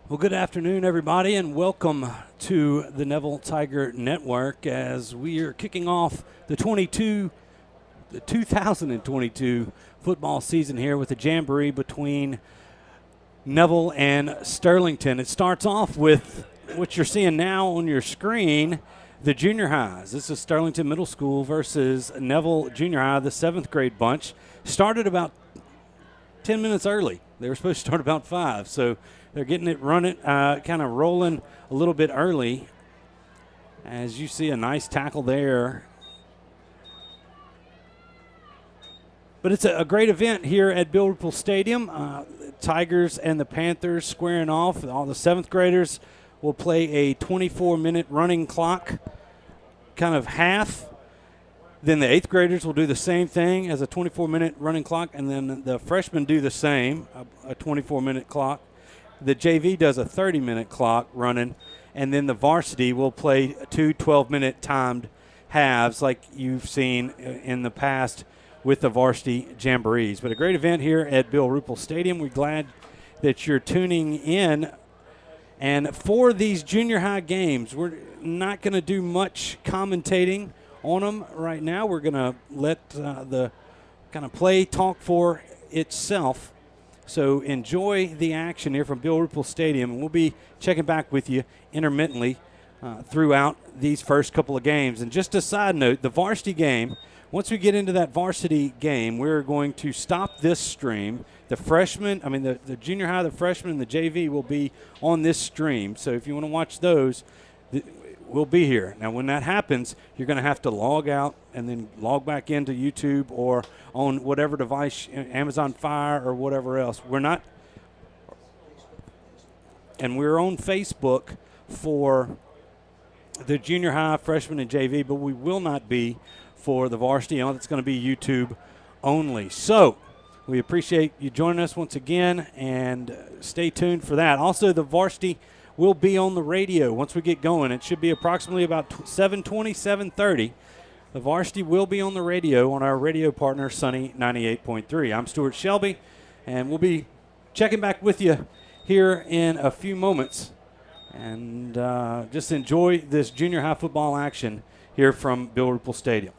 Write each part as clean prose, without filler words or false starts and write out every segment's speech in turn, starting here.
Well, good afternoon, everybody, and welcome to the Neville Tiger Network as we are kicking off the 2022 football season here with the Jamboree between Neville and Sterlington. It starts off with what you're seeing now on your screen, the junior highs. This is Sterlington Middle School versus Neville Junior High, the 7th grade bunch. Started about 10 minutes early. They were supposed to start about 5, so they're getting it running, kind of rolling a little bit early. As you see, a nice tackle there. But it's a great event here at Bill Ruple Stadium. Tigers and the Panthers squaring off. All the 7th graders will play a 24-minute running clock, kind of half. Then the 8th graders will do the same thing as a 24-minute running clock, and then the freshmen do the same, a 24-minute clock. The JV does a 30-minute clock running, and then the varsity will play 2 12-minute timed halves like you've seen in the past with the varsity jamborees. But a great event here at Bill Ruple Stadium. We're glad that you're tuning in. And for these junior high games, we're not going to do much commentating on them right now. We're going to let the kind of play talk for itself. So enjoy the action here from Bill Ruple Stadium, and we'll be checking back with you intermittently throughout these first couple of games. And just a side note, the varsity game, once we get into that varsity game, we're going to stop this stream. The freshmen, the junior high, the freshmen, and the JV will be on this stream. So if you want to watch those, we'll be here. Now, when that happens, you're going to have to log out and then log back into YouTube or on whatever device, Amazon Fire or whatever else. We're on Facebook for the junior high, freshman, and JV, but we will not be for the varsity. It's going to be YouTube only. So we appreciate you joining us once again, and stay tuned for that. Also, the varsity will be on the radio once we get going. It should be approximately about 7:20, 7:30. The varsity will be on the radio on our radio partner, Sunny 98.3. I'm Stewart Shelby, and we'll be checking back with you here in a few moments. And just enjoy this junior high football action here from Bill Ruple Stadium.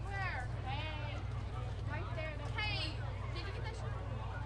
Where? Hey. Right there. Hey, did you get that shot?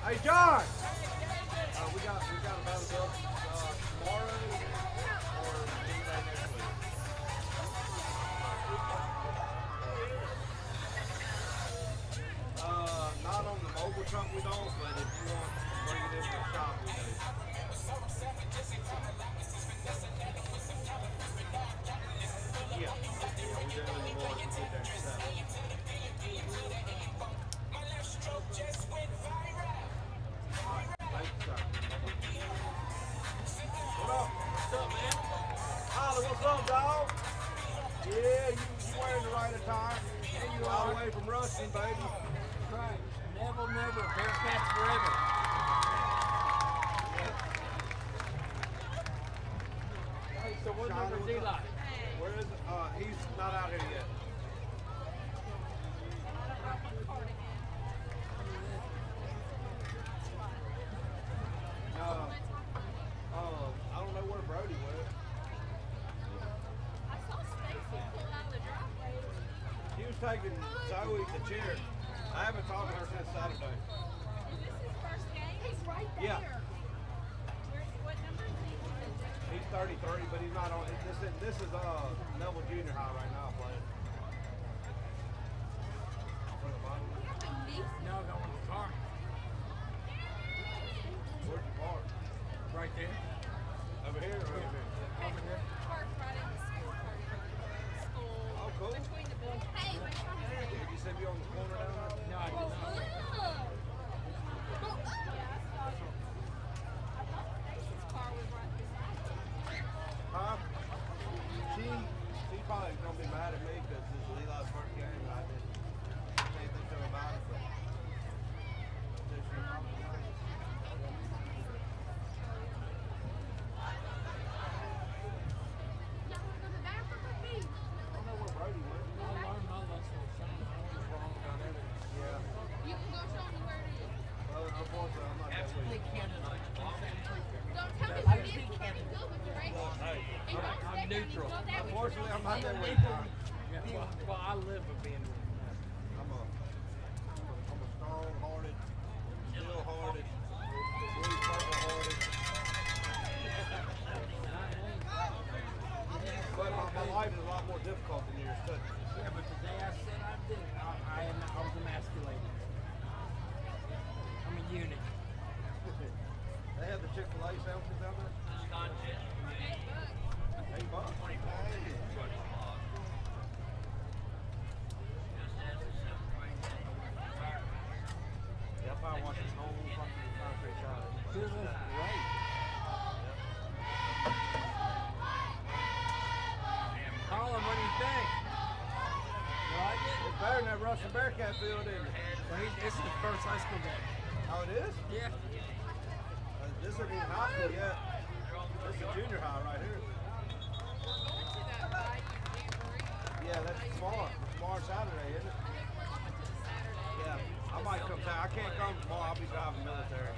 Hey, John! We got availability tomorrow or Wednesday next week. Not on the mobile truck we don't, but if you want to bring it into the shop, we do. Yeah, we do in the morning. We get there at 7. What's up, man? Holly, what's up, dog? Yeah, you wearing the right attire. And you all the way from Ruston, baby. That's right. Neville, never. Bearcats forever. Hey, so what number is he like? Where is it? He's not out here yet. I don't know where Brody went. I saw Stacy pull out the driveway. He was taking Zoe to cheer. I haven't talked to her since Saturday. Is this his first game? He's right there. Yeah. What number is he? He's 33, but he's not on. This is Neville Junior High right now playing. No, that one's the car. Where's the park? Right there. Over here or over here? Over here. Park right in the school. Oh, cool. Between the buildings. Hey, Did you see me on the corner down there? No, I did not. I thought Stacy's car was right beside him. Huh? She's probably gonna be mad at me because this is Eli's first game and I didn't say anything to her about it. But I don't know where Brody went. I learned my lesson with something wrong about everything. Yeah. You can go show me where it is. Well, unfortunately, I'm not that weak. Don't tell me you did something good with your race. Hey, I'm neutral. unfortunately, I'm not that weak. Yeah, well, I live with being I'm a strong-hearted, steel-hearted, blue purple-hearted. But my life is a lot more difficult than yours, too. Yeah, but the day I said I did it, I was emasculated. I'm a unit. They have the Chick-fil-A sandwiches down there? $8. Yeah, I probably want this whole fucking concrete shot. This was great. Colin, what do you think? You like it? It's better than that Russian Bearcat field, isn't it? Well, this is his first high school game. Oh, it is? Yeah. This isn't even high school yet. This is junior high right here. Yeah, that's tomorrow. Tomorrow Saturday, isn't it? Yeah, I might come down. I can't come tomorrow. I'll be driving military.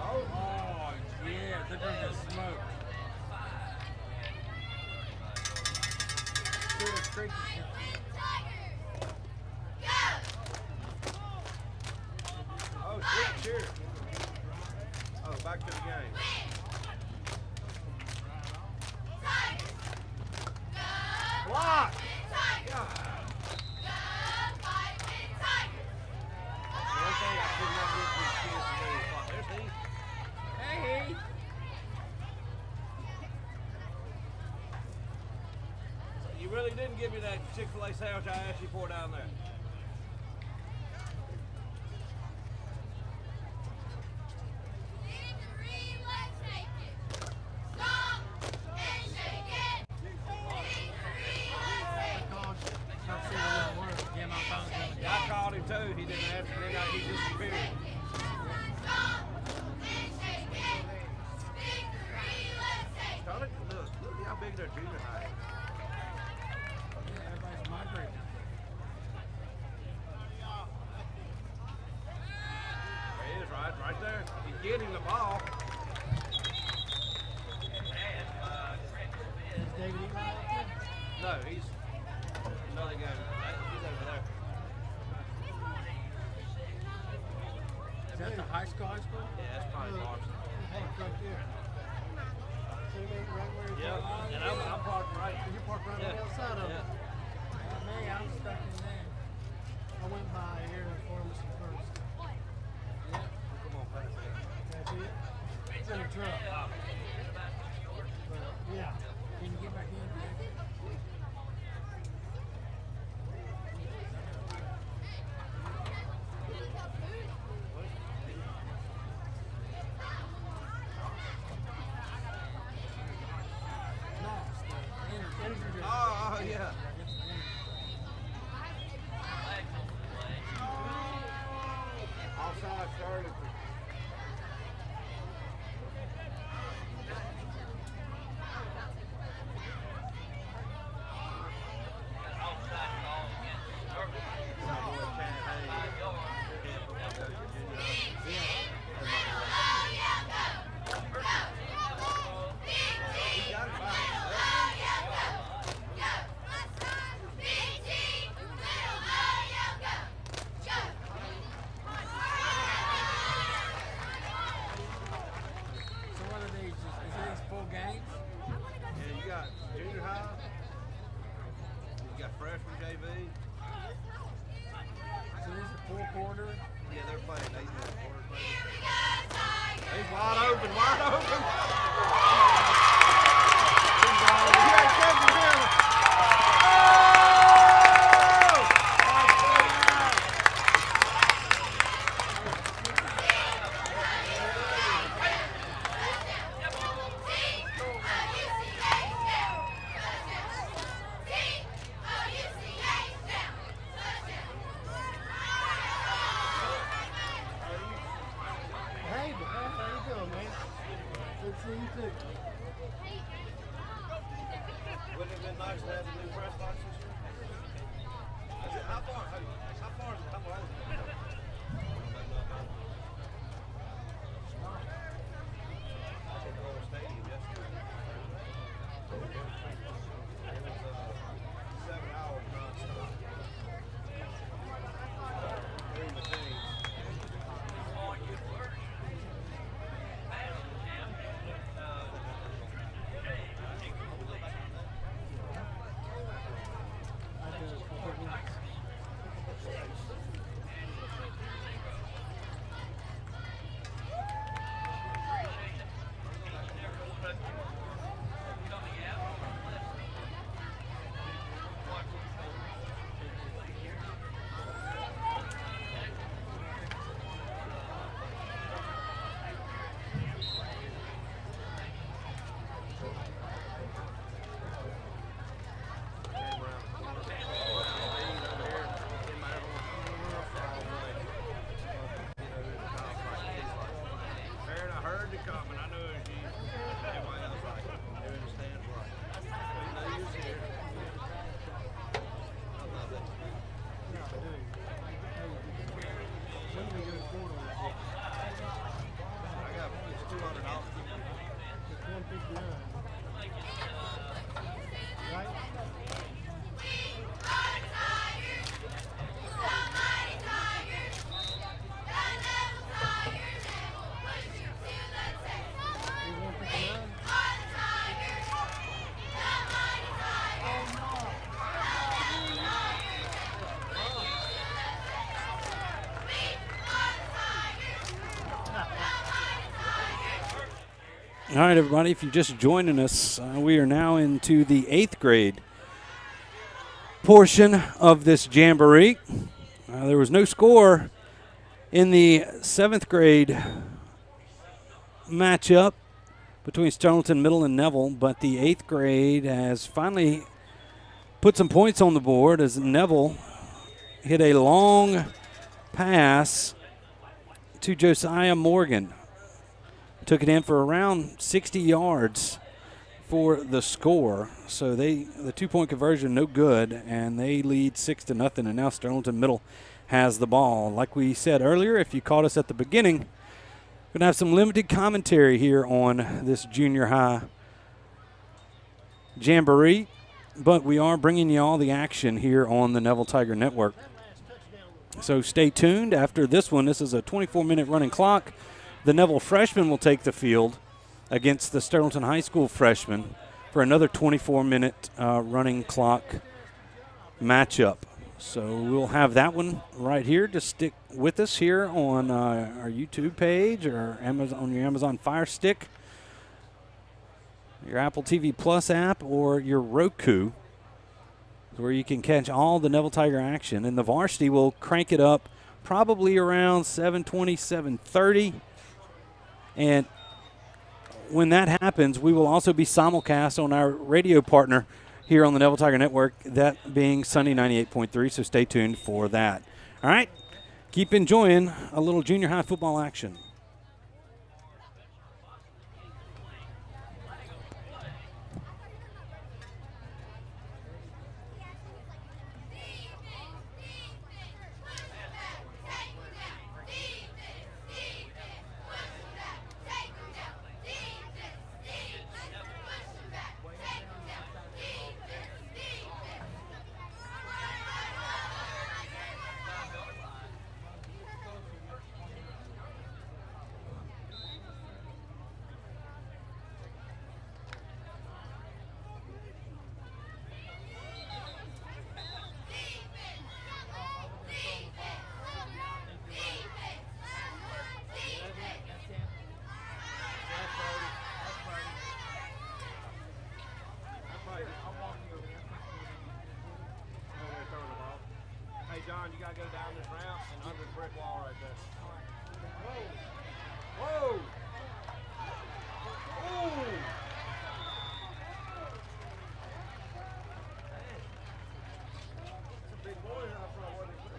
Oh, yeah. Look at the smoke. Stewart Creek is Oh, shit, cheers. Oh, back to the game. Block! Yeah. One thing I could not get these kids to do. Fuck, there's Heath. Hey! You really didn't give me that Chick-fil-A sandwich I asked you for down there. Yeah, I called him too. He didn't answer. left, and then he disappeared. Look how big their junior high is. Everybody's migrating. There he is, right there. He's getting the ball. Is David Ewing out there? No, he's another guy. He's over there. Is that the high school? Yeah, that's probably Boston. Hey, it's right there. So you mean right where you're Yeah, and I'm parked right. You're parked right on the outside of it. Yeah. Me, I'm stuck in there. I went by here in pharmacy first. Come on, pass it. Can I see it? It's in a truck. But, yeah. Can you get back in? Oh, yeah. Offside started. Freshman JV. So this is four quarter. Yeah, they're playing 8-minute quarters. He's wide open, wide open. Wouldn't it have been nice to have the new press box this year? How far is it? How long is it? Neville Stadium yesterday. It was 7 hours nonstop. 3 machines. All right, everybody, if you're just joining us, we are now into the 8th grade portion of this Jamboree. There was no score in the 7th grade matchup between Sterlington Middle and Neville, but the 8th grade has finally put some points on the board as Neville hit a long pass to Josiah Morgan. Took it in for around 60 yards for the score. So the 2-point conversion, no good, and they lead 6-0, and now Sterlington Middle has the ball. Like we said earlier, if you caught us at the beginning, we're going to have some limited commentary here on this junior high Jamboree, but we are bringing you all the action here on the Neville Tiger Network. So stay tuned. After this one, this is a 24-minute running clock. The Neville freshmen will take the field against the Sterlington High School freshmen for another 24-minute running clock matchup. So we'll have that one right here. Just stick with us here on our YouTube page or on your Amazon Fire Stick, your Apple TV Plus app, or your Roku, where you can catch all the Neville Tiger action. And the varsity will crank it up probably around 7:20, 7:30. And when that happens, we will also be simulcast on our radio partner here on the Neville Tiger Network, that being Sunday 98.3, so stay tuned for that. All right, keep enjoying a little junior high football action. John, you gotta go down this ramp and under the brick wall right there. Whoa! Whoa! Ooh! It's a big boy here up front. What is this?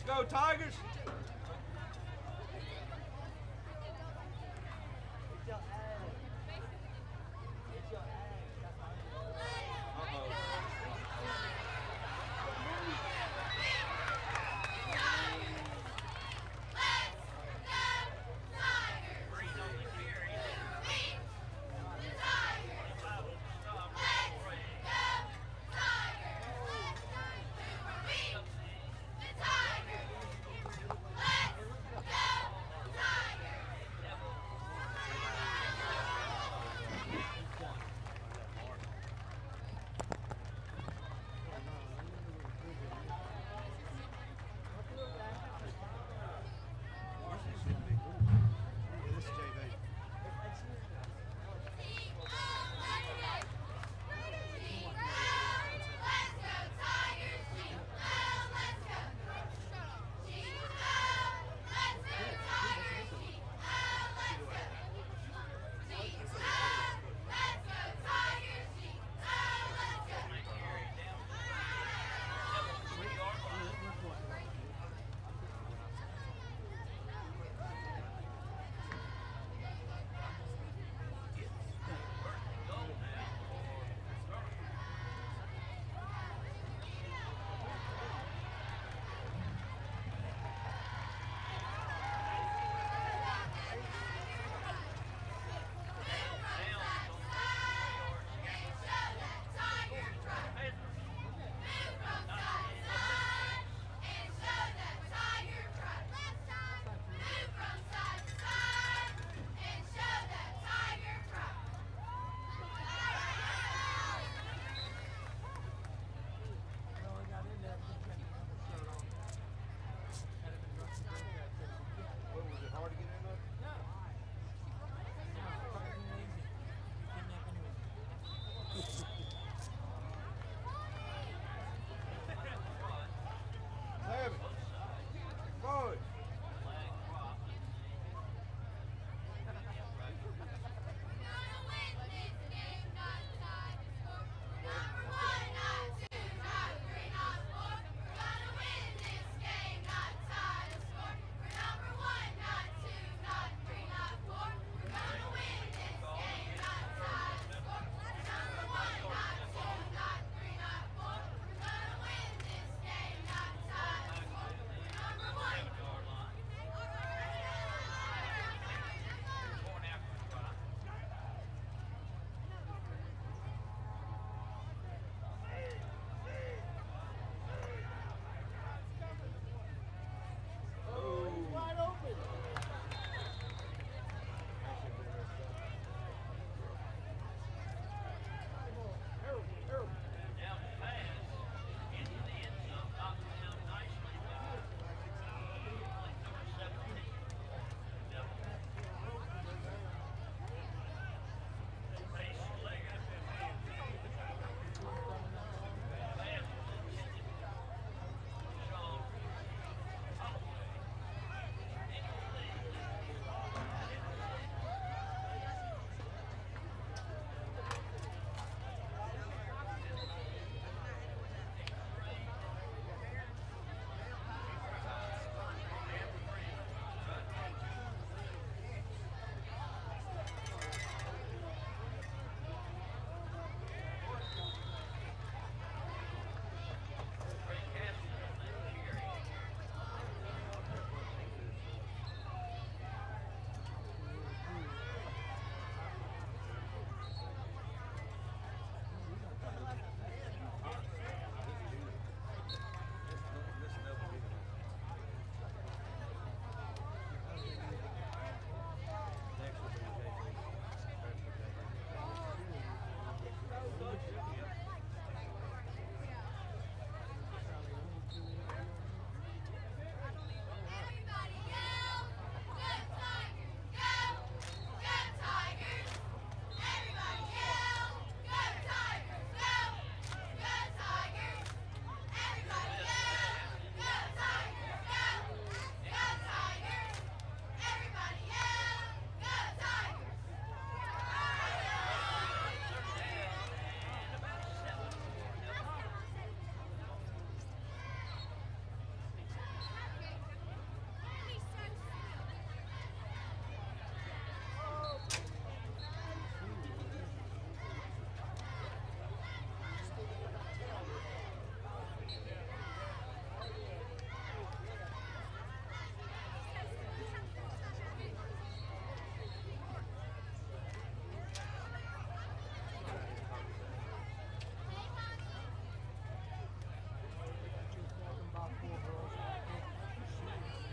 Go Tigers!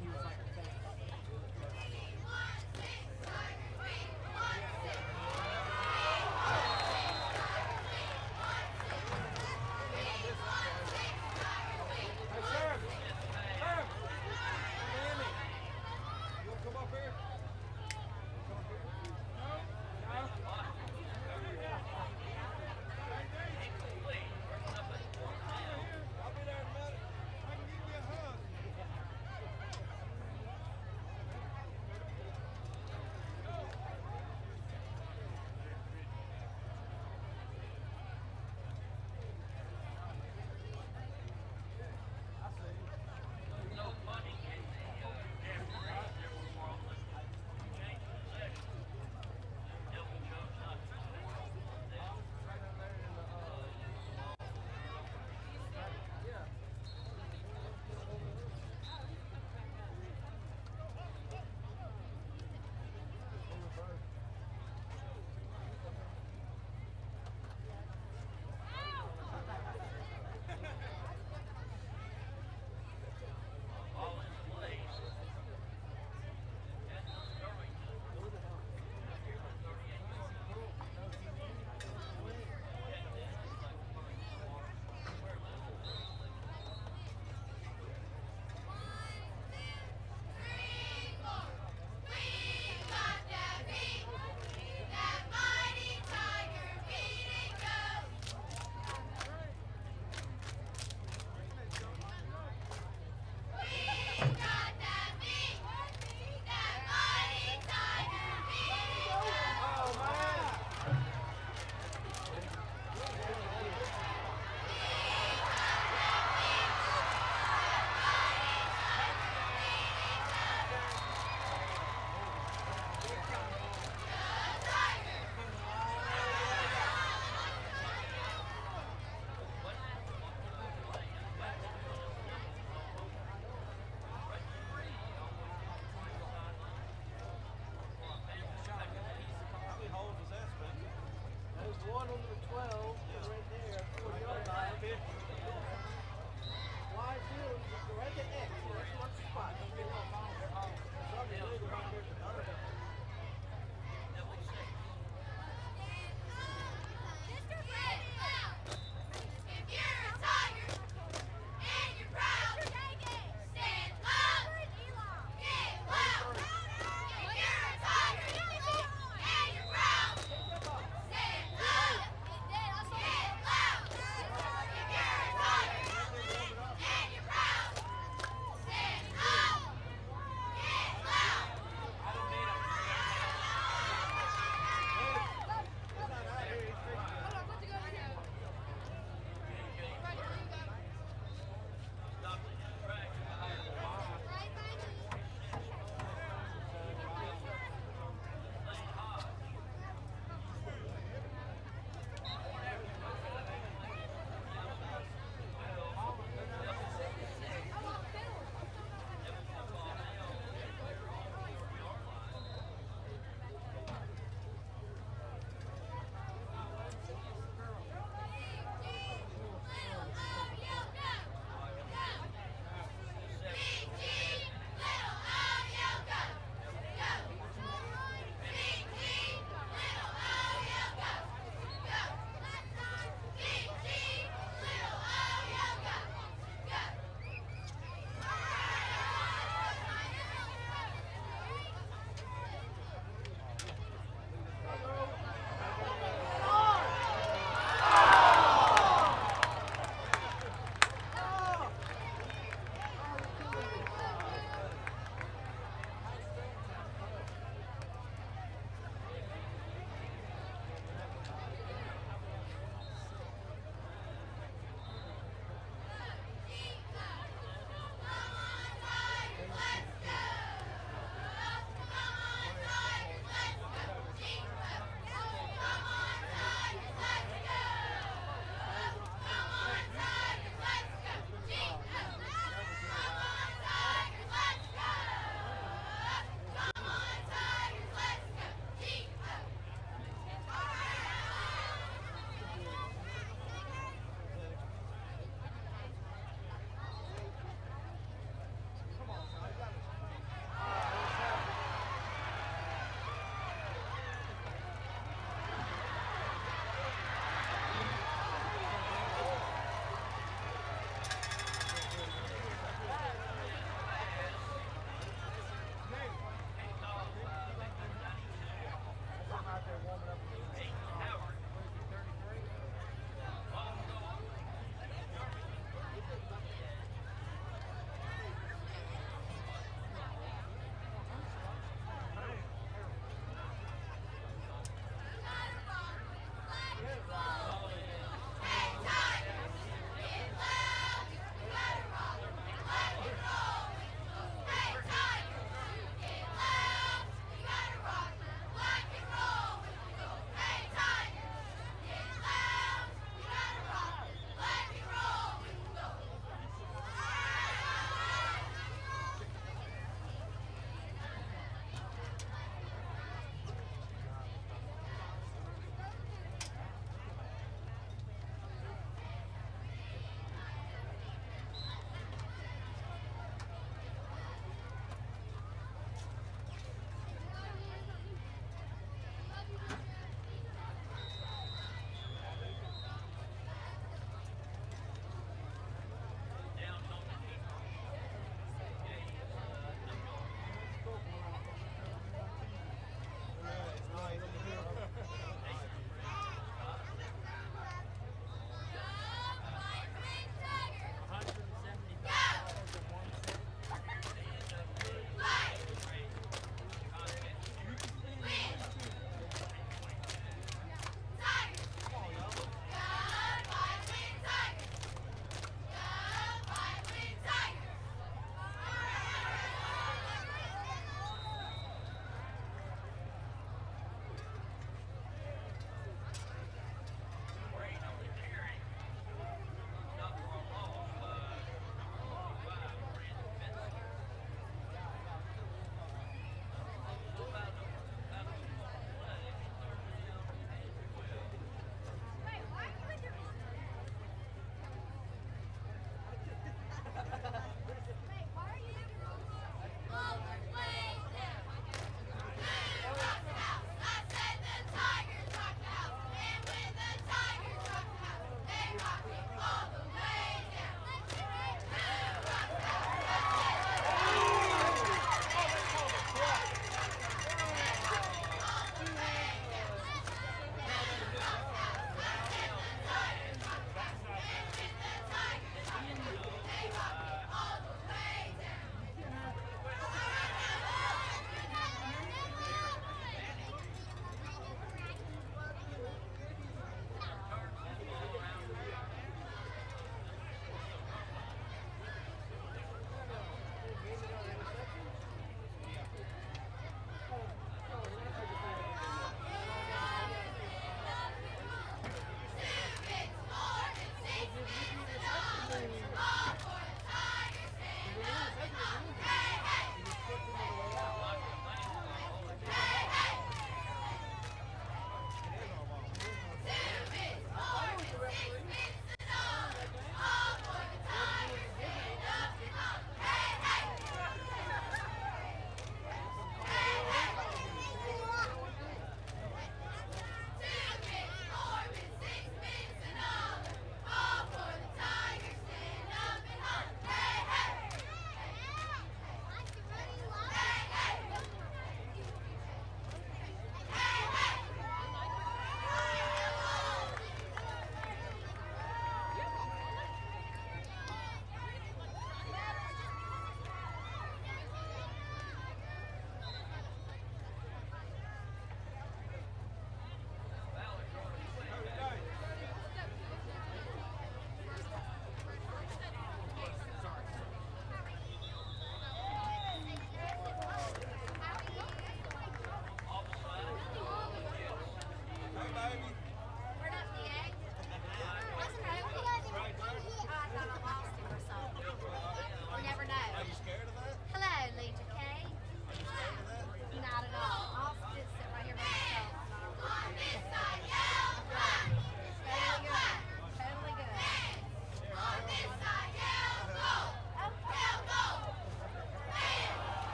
He was like, thanks.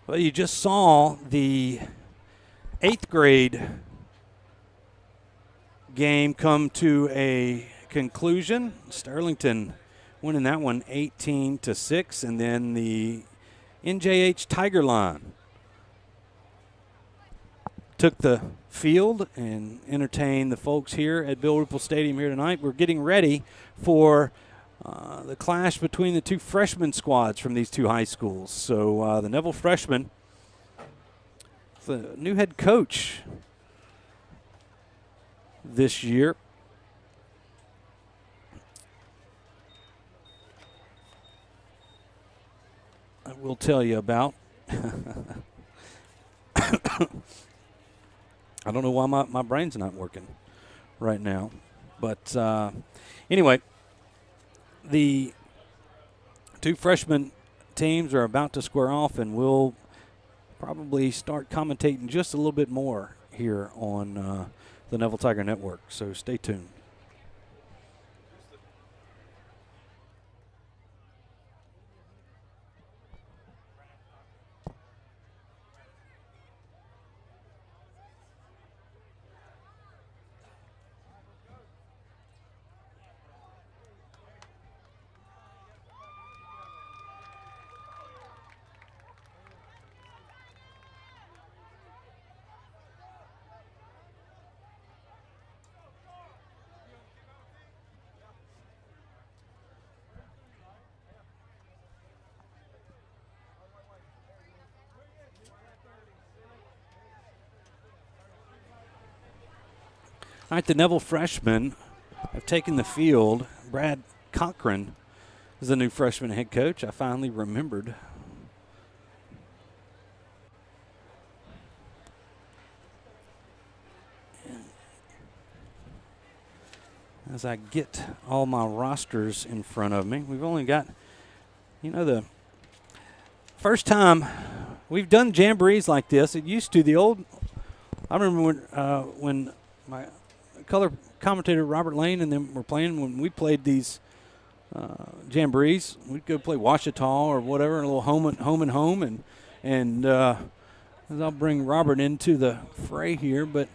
Well, you just saw the 8th grade game come to a conclusion. Sterlington winning that one 18-6, and then the NJH Tiger Line took the field and entertained the folks here at Bill Ruple Stadium here tonight. We're getting ready for the clash between the two freshman squads from these two high schools. So the Neville freshmen, the new head coach this year, I will tell you about. I don't know why my brain's not working right now. But anyway, the two freshman teams are about to square off, and we'll probably start commentating just a little bit more here on the Neville Tiger Network. So stay tuned. All right, the Neville freshmen have taken the field. Brad Cochran is the new freshman head coach. I finally remembered. As I get all my rosters in front of me, we've only got, the first time we've done jamborees like this. It used to, I remember when my color commentator Robert Lane and them were playing, when we played these jamborees, we'd go play Washita or whatever, a little home and as I'll bring Robert into the fray here, but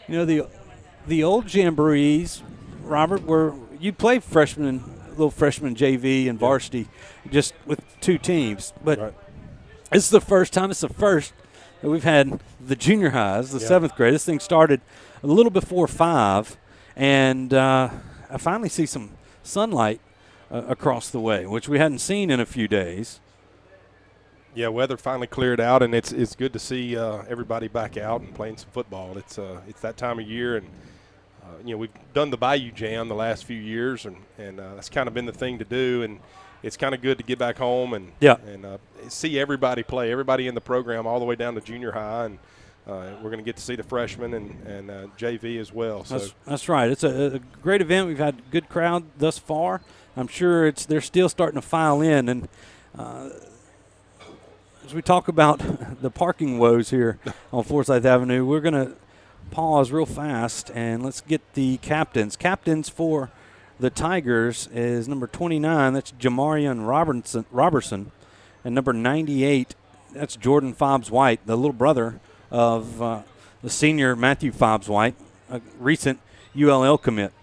the old jamborees, Robert, were you'd play little freshman JV and varsity, just with two teams, but right. It's the first that we've had the junior highs, the 7th grade. This thing started a little before 5, and I finally see some sunlight across the way, which we hadn't seen in a few days. Yeah, weather finally cleared out, and it's good to see everybody back out and playing some football. It's that time of year, and we've done the Bayou Jam the last few years, and that's kind of been the thing to do, and it's kind of good to get back home and see everybody play, everybody in the program all the way down to junior high, and we're going to get to see the freshmen and JV as well. So that's right. It's a great event. We've had a good crowd thus far. I'm sure they're still starting to file in, and as we talk about the parking woes here on Forsyth Avenue, we're going to pause real fast and let's get the captains. Captains for the Tigers is number 29. That's Jamarian Robertson. And number 98, that's Jordan Fobbs-White, the little brother of the senior Matthew Fobbs-White, a recent ULL commit.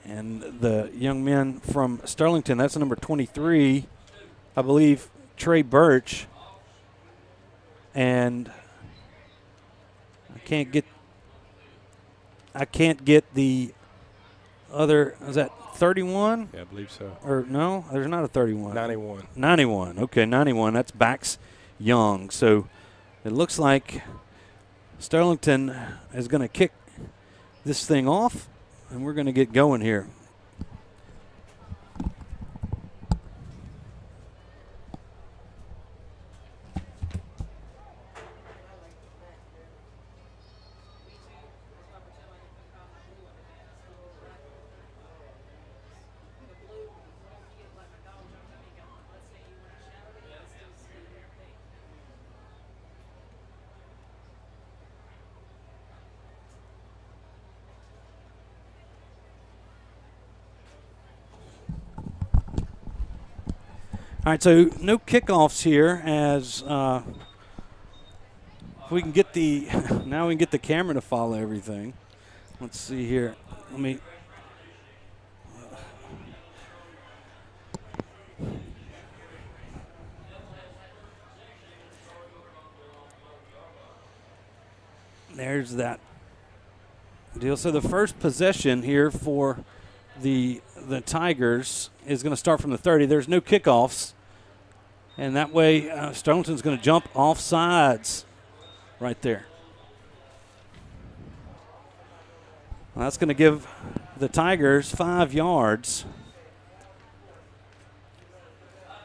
And the young men from Sterlington, that's number 23, I believe, Trey Birch. And I can't get the other, is that 31? yeah, I believe so. Or no, there's not a 31. 91. 91. Okay, 91. That's Bax Young. So it looks like Sterlington is going to kick this thing off, and we're going to get going here. All right, so no kickoffs here as if we can get the now we can get the camera to follow everything. Let's see here. Let me. There's that deal. So the first possession here for the Tigers is going to start from the 30. There's no kickoffs, and that way Sterlington's going to jump off sides right there. Well, that's going to give the Tigers 5 yards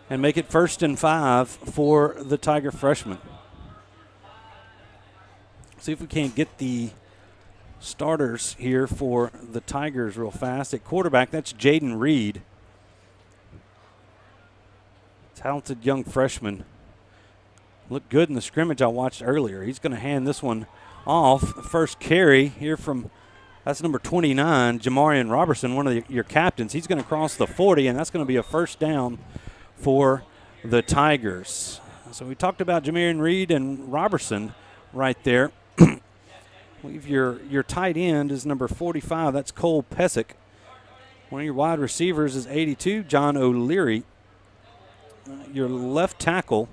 and make it 1st and 5 for the Tiger freshman. See if we can't get the starters here for the Tigers real fast. At quarterback, that's Jaden Reed. Talented young freshman. Looked good in the scrimmage I watched earlier. He's going to hand this one off. First carry here from, that's number 29, Jamarian Robertson, one of your captains. He's going to cross the 40, and that's going to be a first down for the Tigers. So we talked about Jamarian Reed and Robertson right there. Your tight end is number 45. That's Cole Pesic. One of your wide receivers is 82, John O'Leary. Your left tackle,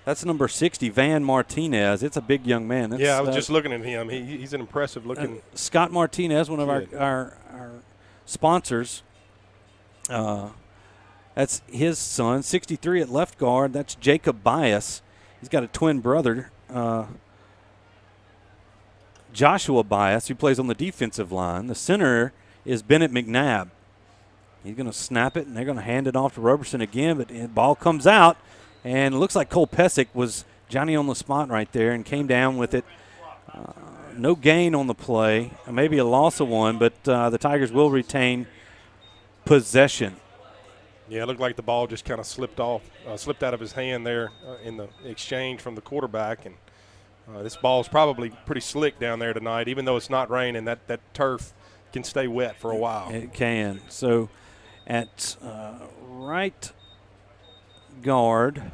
that's number 60, Van Martinez. It's a big young man. That's, I was just looking at him. He's an impressive looking. Scott Martinez, one of our sponsors. That's his son, 63 at left guard. That's Jacob Bias. He's got a twin brother, Joshua Bias, who plays on the defensive line. The center is Bennett McNabb. He's going to snap it, and they're going to hand it off to Robertson again, but the ball comes out, and it looks like Cole Pesic was Johnny on the spot right there and came down with it. No gain on the play, maybe a loss of one, but the Tigers will retain possession. Yeah, it looked like the ball just kind of slipped out of his hand there in the exchange from the quarterback, and this ball is probably pretty slick down there tonight. Even though it's not raining, that turf can stay wet for a while. It can. So at right guard,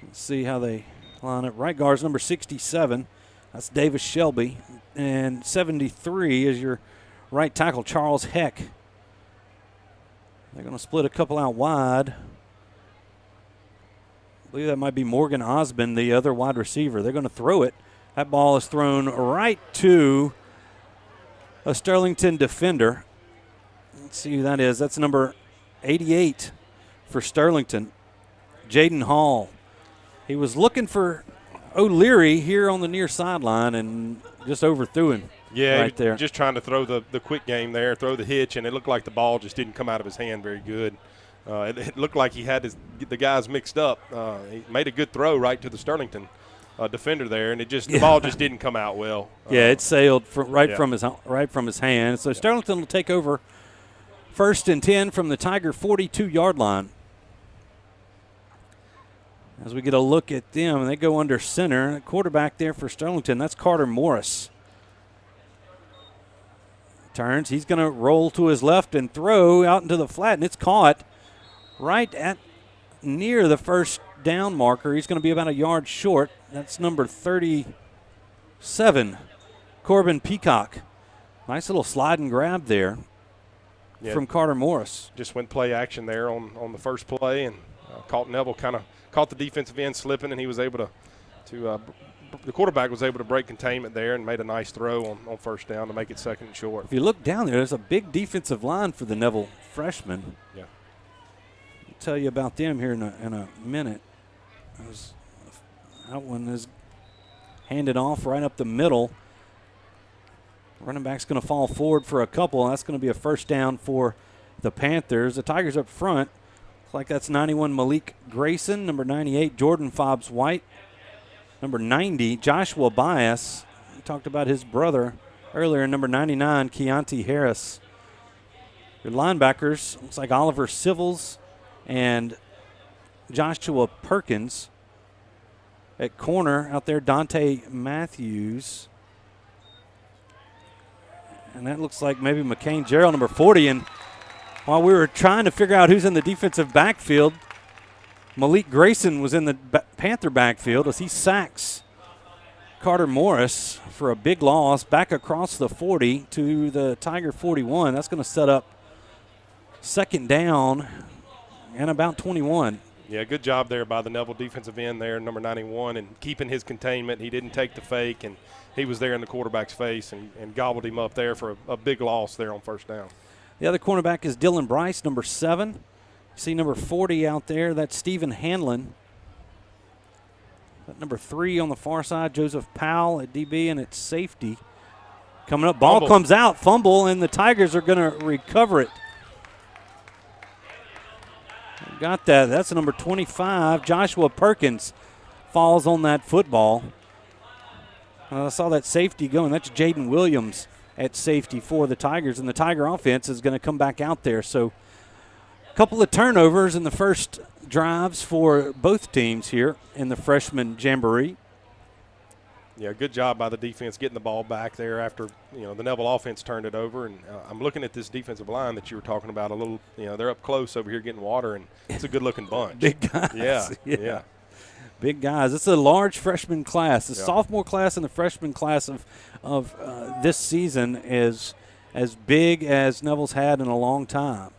let's see how they line up. Right guard is number 67. That's Davis Shelby. And 73 is your right tackle, Charles Heck. They're going to split a couple out wide. I believe that might be Morgan Osmond, the other wide receiver. They're going to throw it. That ball is thrown right to a Sterlington defender. Let's see who that is. That's number 88 for Sterlington, Jaden Hall. He was looking for O'Leary here on the near sideline and just overthrew him. Yeah, right there. Just trying to throw the quick game there, throw the hitch, and it looked like the ball just didn't come out of his hand very good. It looked like he had the guys mixed up. He made a good throw right to the Sterlington defender there, and the ball just didn't come out well. It sailed from his hand. So Sterlington will take over 1st and 10 from the Tiger 42-yard line. As we get a look at them, they go under center. The quarterback there for Sterlington, that's Carter Morris. Turns, he's going to roll to his left and throw out into the flat, and it's caught right at near the first down marker. He's going to be about a yard short. That's number 37, Corbin Peacock. Nice little slide and grab there from Carter Morris. Just went play action there on the first play, and Neville kind of caught the defensive end slipping, and he was able to the quarterback was able to break containment there and made a nice throw on first down to make it 2nd and short. If you look down there's a big defensive line for the Neville freshmen. Yeah. I'll tell you about them here in a minute. That one is handed off right up the middle. Running back's going to fall forward for a couple. That's going to be a first down for the Panthers. The Tigers up front. Looks like that's 91 Malik Grayson, number 98 Jordan Fobbs White, number 90 Joshua Bias. We talked about his brother earlier, number 99 Keontae Harris. Your linebackers, looks like Oliver Civils and Joshua Perkins. At corner out there, Dante Matthews. And that looks like maybe McCain Gerald, number 40. And while we were trying to figure out who's in the defensive backfield, Malik Grayson was in the Panther backfield as he sacks Carter Morris for a big loss back across the 40 to the Tiger 41. That's going to set up second down and about 21. Yeah, good job there by the Neville defensive end there, number 91, and keeping his containment. He didn't take the fake, and he was there in the quarterback's face and gobbled him up there for a big loss there on first down. The other cornerback is Dylan Bryce, number 7. You see number 40 out there. That's Stephen Hanlon. Number 3 on the far side, Joseph Powell at DB, and it's safety. Coming up, ball comes out, fumble, and the Tigers are going to recover it. Got that. That's number 25. Joshua Perkins falls on that football. I saw that safety going. That's Jaden Williams at safety for the Tigers, and the Tiger offense is going to come back out there. So a couple of turnovers in the first drives for both teams here in the freshman Jamboree. Yeah, good job by the defense getting the ball back there after, the Neville offense turned it over. And I'm looking at this defensive line that you were talking about a little, they're up close over here getting water, and it's a good-looking bunch. Big guys. Yeah. Big guys. It's a large freshman class. The sophomore class and the freshman class of this season is as big as Neville's had in a long time.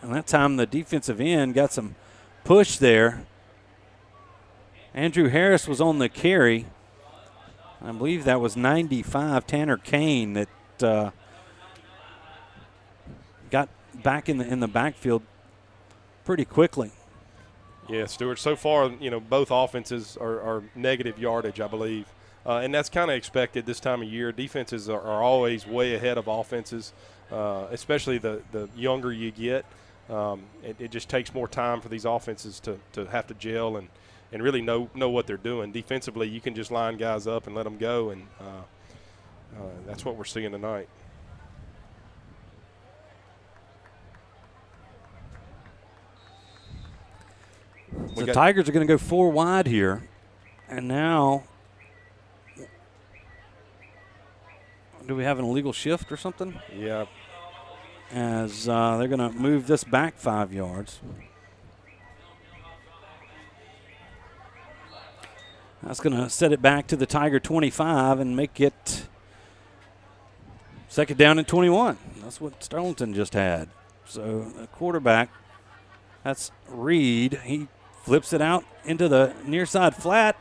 And that time the defensive end got some push there. Andrew Harris was on the carry. I believe that was 95, Tanner Kane, that got back in the backfield pretty quickly. Yeah, Stewart, so far, both offenses are negative yardage, I believe. And that's kind of expected this time of year. Defenses are always way ahead of offenses, especially the younger you get. It just takes more time for these offenses to have to gel and really know what they're doing. Defensively, you can just line guys up and let them go, and that's what we're seeing tonight. The Tigers are going to go 4 wide here, and now do we have an illegal shift or something? Yeah. As they're going to move this back 5 yards. That's going to set it back to the Tiger 25 and make it second down and 21. That's what Sterlington just had. So the quarterback, that's Reed. He flips it out into the near side flat.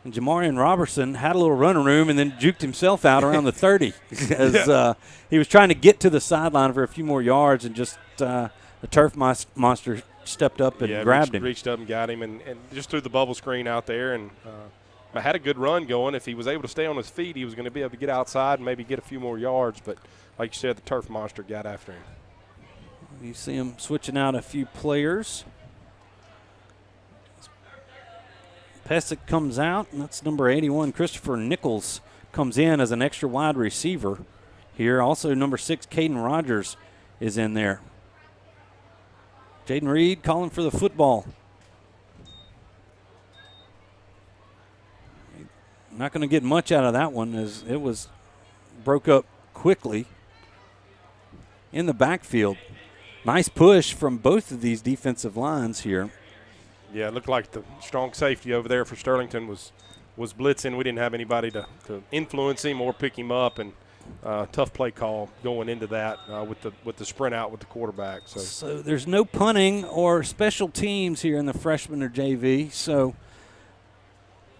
And Jamarian Robertson had a little running room and then juked himself out around the 30 as he was trying to get to the sideline for a few more yards, and just the turf monster stepped up and grabbed him. Reached up and got him and just threw the bubble screen out there, and had a good run going. If he was able to stay on his feet, he was going to be able to get outside and maybe get a few more yards. But like you said, the turf monster got after him. You see him switching out a few players. Pesic comes out, and that's number 81. Christopher Nichols comes in as an extra wide receiver here. Also, number 6, Caden Rogers is in there. Jaden Reed calling for the football. Not going to get much out of that one, as it was broke up quickly in the backfield. Nice push from both of these defensive lines here. Yeah, it looked like the strong safety over there for Sterlington was blitzing. We didn't have anybody to influence him or pick him up, and tough play call going into that with the sprint out with the quarterback. So there's no punting or special teams here in the freshman or JV. So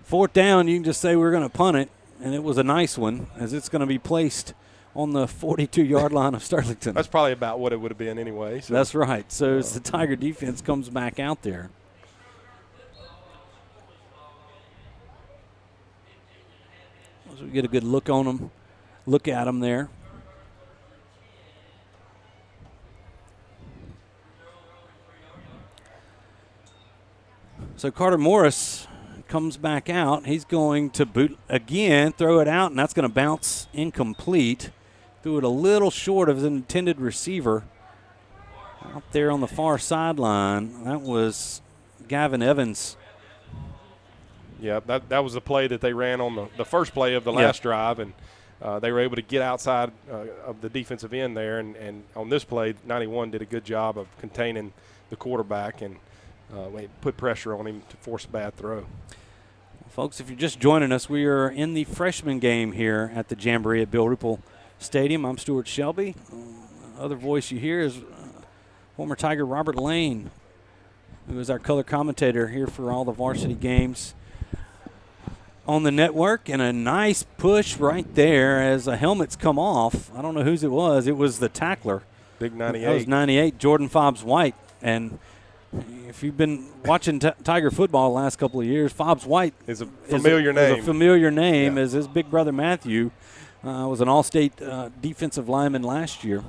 fourth down, you can just say we're going to punt it, and it was a nice one, as it's going to be placed on the 42-yard line of Sterlington. That's probably about what it would have been anyway. So. That's right. So as the Tiger defense comes back out there. As we get a good look on them, look at them there. So Carter Morris comes back out. He's going to boot again, throw it out, and that's going to bounce incomplete. Threw it a little short of his intended receiver out there on the far sideline. That was Gavin Evans. Yeah, that was the play that they ran on the first play of the last drive, and they were able to get outside of the defensive end there, and on this play, 91 did a good job of containing the quarterback and put pressure on him to force a bad throw. Folks, if you're just joining us, we are in the freshman game here at the Jamboree at Bill Ruple Stadium. I'm Stewart Shelby. Other voice you hear is former Tiger Robert Lane, who is our color commentator here for all the varsity games on the network. And a nice push right there as the helmets come off. I don't know whose it was. It was the tackler. Big 98. That was 98, Jordan Fobbs White. And if you've been watching Tiger football the last couple of years, Fobbs White is a familiar name. Is a familiar name, as his big brother Matthew was an all-state defensive lineman last year,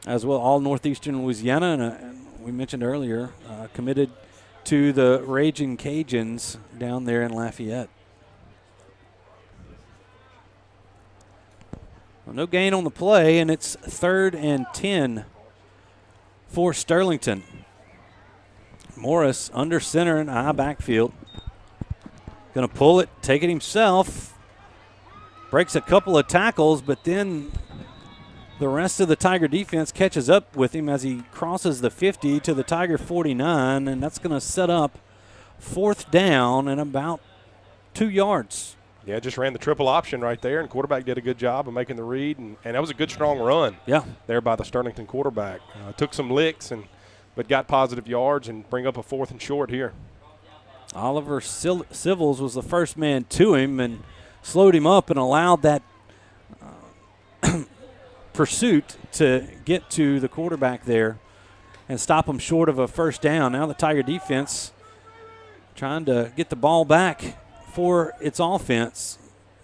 as well, all Northeastern Louisiana, and we mentioned earlier, committed to the Raging Cajuns down there in Lafayette. Well, no gain on the play, and it's 3rd and 10 for Sterlington. Morris under center in high backfield. Going to pull it, take it himself. Breaks a couple of tackles, but then the rest of the Tiger defense catches up with him as he crosses the 50 to the Tiger 49, and that's going to set up 4th down and about 2 yards. Yeah, just ran the triple option right there, and quarterback did a good job of making the read, and that was a good, strong run there by the Sterlington quarterback. Took some licks, but got positive yards and bring up a 4th and short here. Oliver Civils was the first man to him and slowed him up and allowed that pursuit to get to the quarterback there and stop him short of a 1st down. Now the Tiger defense trying to get the ball back for its offense.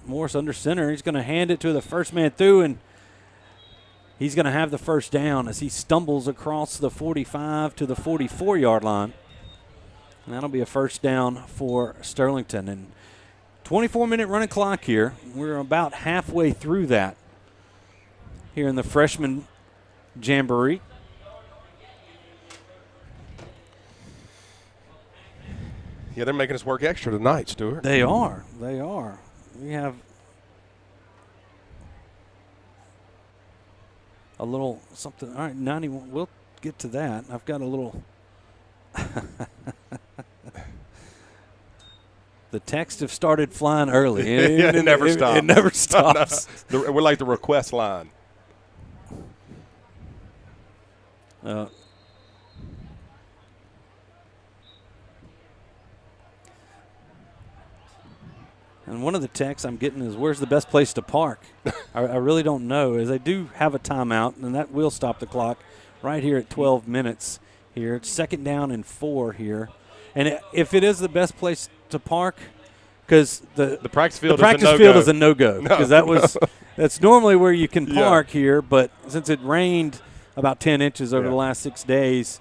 Morris under center. He's going to hand it to the first man through, and he's going to have the 1st down as he stumbles across the 45 to the 44-yard line. And that'll be a 1st down for Sterlington. And 24-minute running clock here. We're about halfway through that here in the freshman Jamboree. Yeah, they're making us work extra tonight, Stuart. They are. They are. We have a little something. All right, 91. We'll get to that. I've got a little. The texts have started flying early. It never stops. It never stops. No. We're like the request line. And one of the texts I'm getting is, where's the best place to park? I really don't know, as they do have a timeout, and that will stop the clock right here at 12 minutes here. It's 2nd down and 4 here. And if it is the best place to park, because the practice field is a no-go. Because that's normally where you can park here, but since it rained about 10 inches over the last 6 days,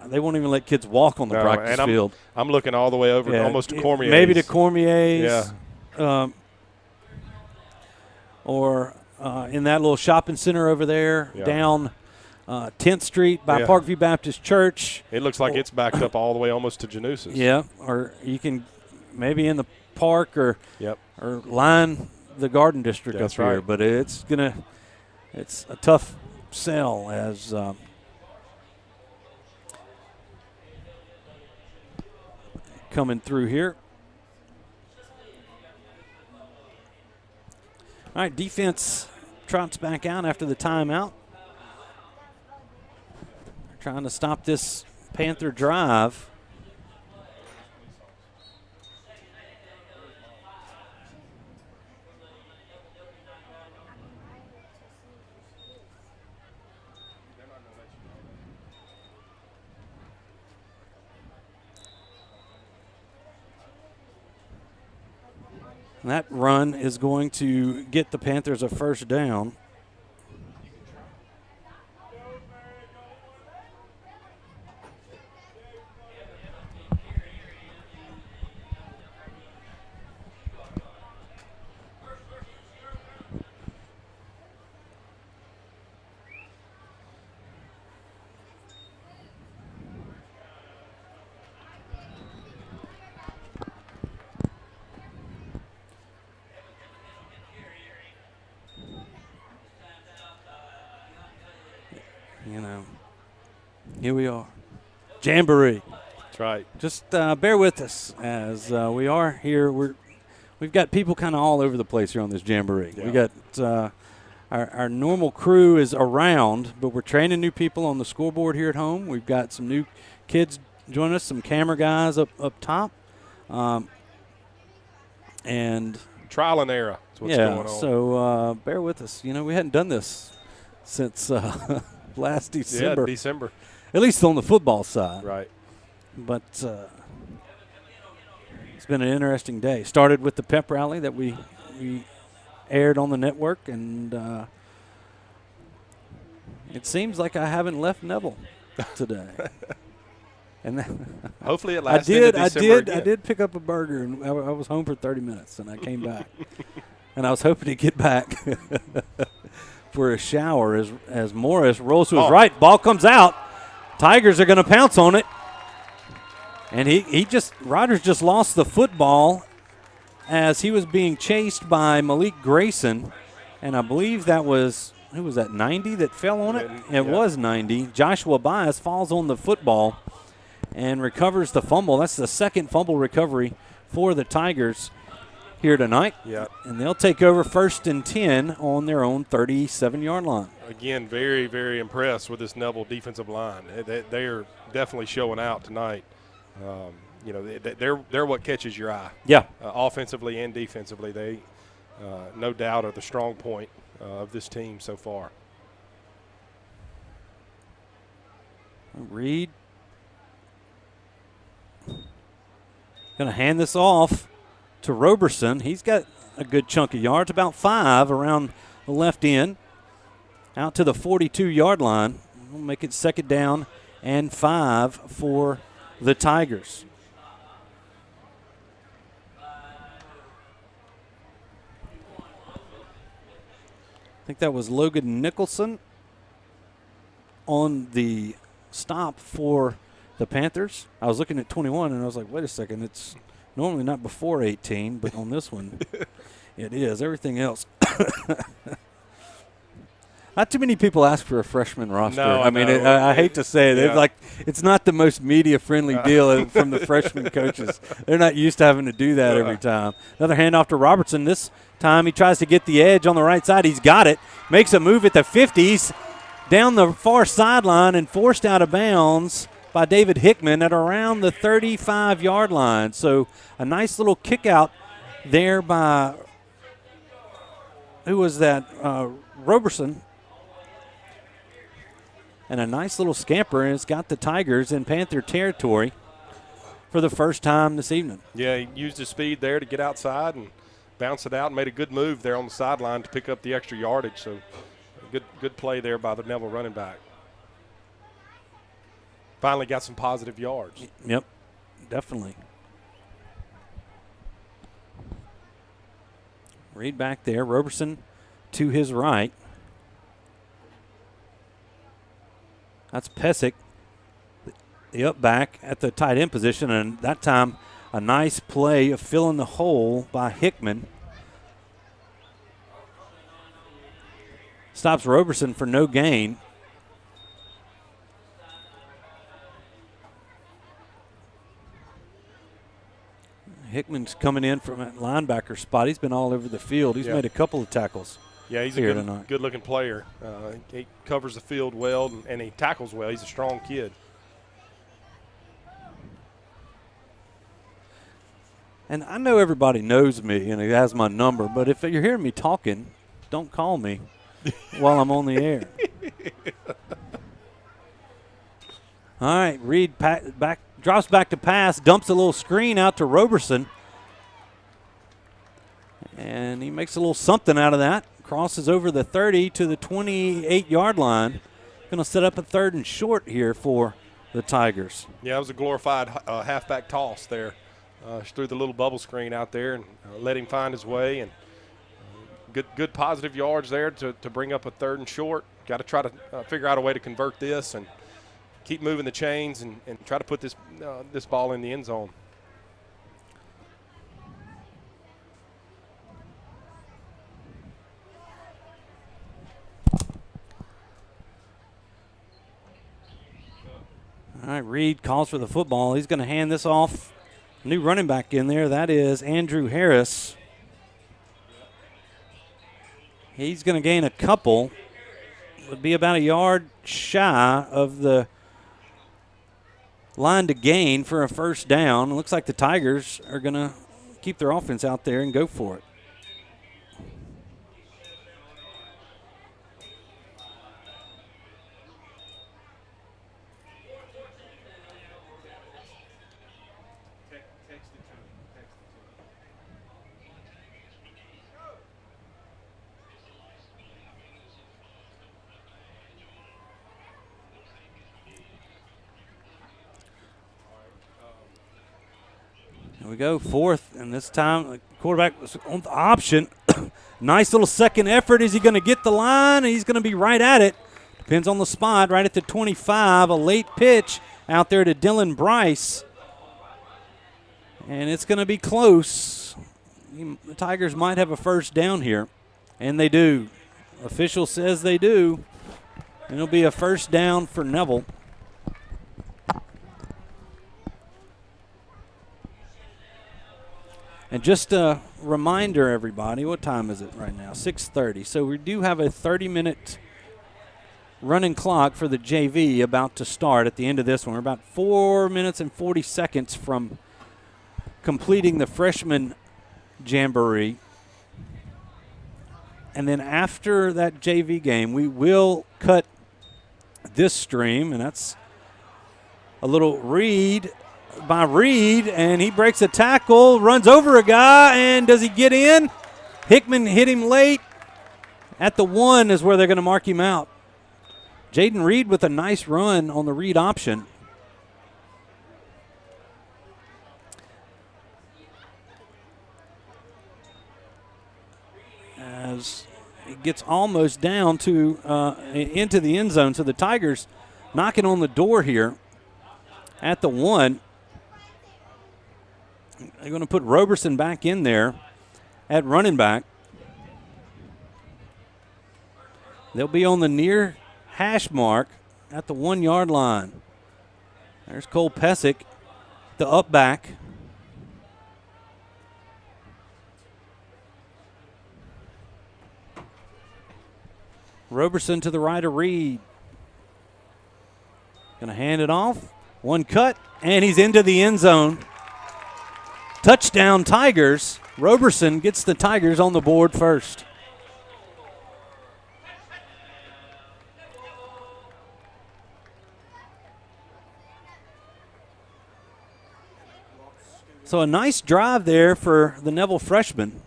they won't even let kids walk on the practice field. I'm looking all the way over almost to Cormier's. Maybe to Cormier's. Or in that little shopping center over there down 10th Street by Parkview Baptist Church. It looks like it's backed up all the way almost to Janusis. Yeah, or you can maybe in the park or line the Garden District up here. But it's a tough sell as coming through here. All right, defense trots back out after the timeout. Trying to stop this Panther drive. And that run is going to get the Panthers a 1st down. you know, here we are. Jamboree. That's right. Just bear with us as we are here. We've got people kind of all over the place here on this Jamboree. Yeah. We got our normal crew is around, but we're training new people on the scoreboard here at home. We've got some new kids joining us, some camera guys up top. And trial and error is what's going on. So bear with us. You know, we hadn't done this since last December. Yeah, December. At least on the football side. Right. But it's been an interesting day. Started with the pep rally that we aired on the network, and it seems like I haven't left Neville today. And hopefully it lasts into December again. I did pick up a burger, and I was home for 30 minutes, and I came back. And I was hoping to get back for a shower as Morris rolls to his right. Ball comes out. Tigers are going to pounce on it. And Rogers just lost the football as he was being chased by Malik Grayson. And I believe that was, who was that, 90 that fell on it? It was 90. Joshua Bias falls on the football and recovers the fumble. That's the second fumble recovery for the Tigers here tonight. Yeah. And they'll take over 1st and 10 on their own 37-yard line. Again, very, very impressed with this Neville defensive line. They are definitely showing out tonight. You know, they're what catches your eye. Yeah. Offensively and defensively, they no doubt are the strong point of this team so far. Reed going to hand this off to Roberson. He's got a good chunk of yards, about 5 around the left end, out to the 42-yard line. We'll make it 2nd down and 5 for the Tigers. I think that was Logan Nicholson on the stop for the Panthers. I was looking at 21, and I was like, wait a second, it's normally not before 18, but on this one, it is. Everything else. Not too many people ask for a freshman roster. No, I mean, I hate to say it. Yeah. It's not the most media-friendly deal from the freshman coaches. They're not used to having to do that every time. Another handoff to Robertson. This time he tries to get the edge on the right side. He's got it. Makes a move at the 50s. Down the far sideline and forced out of bounds by David Hickman at around the 35-yard line. So a nice little kick out there by, who was that, Roberson. And a nice little scamper, and it's got the Tigers in Panther territory for the first time this evening. Yeah, he used his speed there to get outside and bounce it out and made a good move there on the sideline to pick up the extra yardage. So good play there by the Neville running back. Finally got some positive yards. Yep, definitely. Reed back there. Roberson to his right. That's Pesic, the up back at the tight end position, and that time a nice play of filling the hole by Hickman. Stops Roberson for no gain. Hickman's coming in from a linebacker spot. He's been all over the field. He's made a couple of tackles. Yeah, he's a good-looking player. He covers the field well, and he tackles well. He's a strong kid. And I know everybody knows me and he has my number, but if you're hearing me talking, don't call me while I'm on the air. All right, Reed drops back to pass, dumps a little screen out to Roberson. And he makes a little something out of that. Crosses over the 30 to the 28-yard line. Going to set up a 3rd and short here for the Tigers. Yeah, it was a glorified halfback toss there. Threw the little bubble screen out there and let him find his way. And good positive yards there to bring up a 3rd and short. Got to try to figure out a way to convert this and keep moving the chains and try to put this ball in the end zone. right, Reed calls for the football. He's going to hand this off. New running back in there. That is Andrew Harris. He's going to gain a couple. Would be about a yard shy of the line to gain for a first down. It looks like the Tigers are going to keep their offense out there and go for it. Here we go, fourth, and this time the quarterback was on the option. Nice little second effort. Is he going to get the line? He's going to be right at it. Depends on the spot, right at the 25. A late pitch out there to Dylan Bryce. And it's going to be close. The Tigers might have a first down here, and they do. Official says they do. And it'll be a first down for Neville. And just a reminder, everybody, what time is it right now? 6:30. So we do have a 30-minute running clock for the JV about to start at the end of this one. We're about 4 minutes and 40 seconds from completing the freshman Jamboree. And then after that JV game, we will cut this stream, and that's a little read by Reed, and he breaks a tackle, runs over a guy, and does he get in? Hickman hit him late. At the 1 is where they're going to mark him out. Jaden Reed with a nice run on the read option. As it gets almost down to into the end zone, so the Tigers knocking on the door here at the 1. They're going to put Roberson back in there at running back. They'll be on the near hash mark at the 1 yard line. There's Cole Pesic, the up back. Roberson to the right of Reed. Going to hand it off. One cut, and he's into the end zone. Touchdown Tigers. Roberson gets the Tigers on the board first. So a nice drive there for the Neville freshman.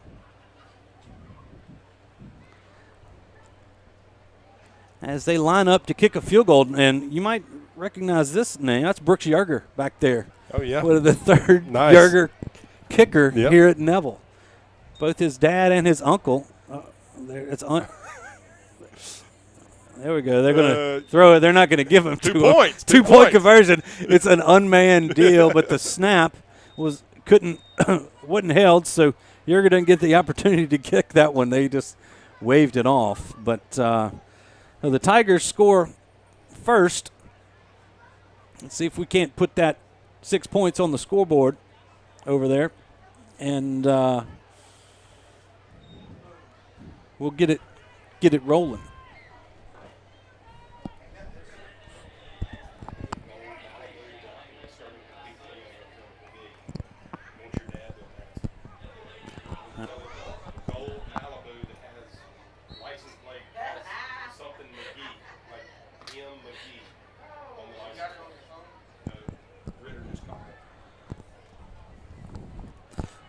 As they line up to kick a field goal, and you might recognize this name. That's Brooks Yerger back there. Oh, yeah. With the third Nice. Yerger kicker here at Neville. Both his dad and his uncle. There we go. They're going to throw it. They're not going to give him 2 points. 2 point conversion. It's an unmanned deal, but the snap wasn't held, so Yerger didn't get the opportunity to kick that one. They just waved it off. But the Tigers score first. Let's see if we can't put that 6 points on the scoreboard over there. And we'll get it rolling.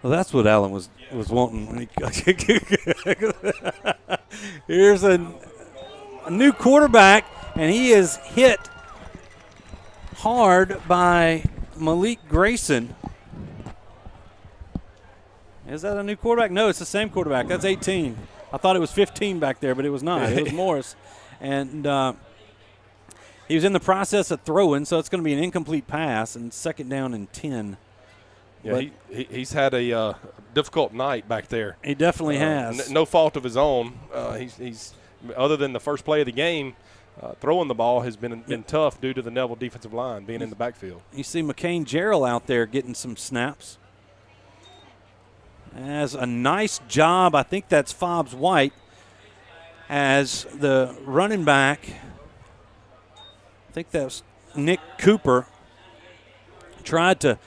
Well, that's what Allen was wanting. When here's a new quarterback, and he is hit hard by Malik Grayson. Is that a new quarterback? No, it's the same quarterback. That's 18. I thought it was 15 back there, but it was not. It was Morris. And he was in the process of throwing, so it's going to be an incomplete pass, and second down and 10. Yeah, he's had a difficult night back there. He definitely has. No fault of his own. He's other than the first play of the game, throwing the ball has been tough due to the Neville defensive line being in the backfield. You see McCain Jarrell out there getting some snaps. Has a nice job. I think that's Fobbs White as the running back. I think that's Nick Cooper. Tried to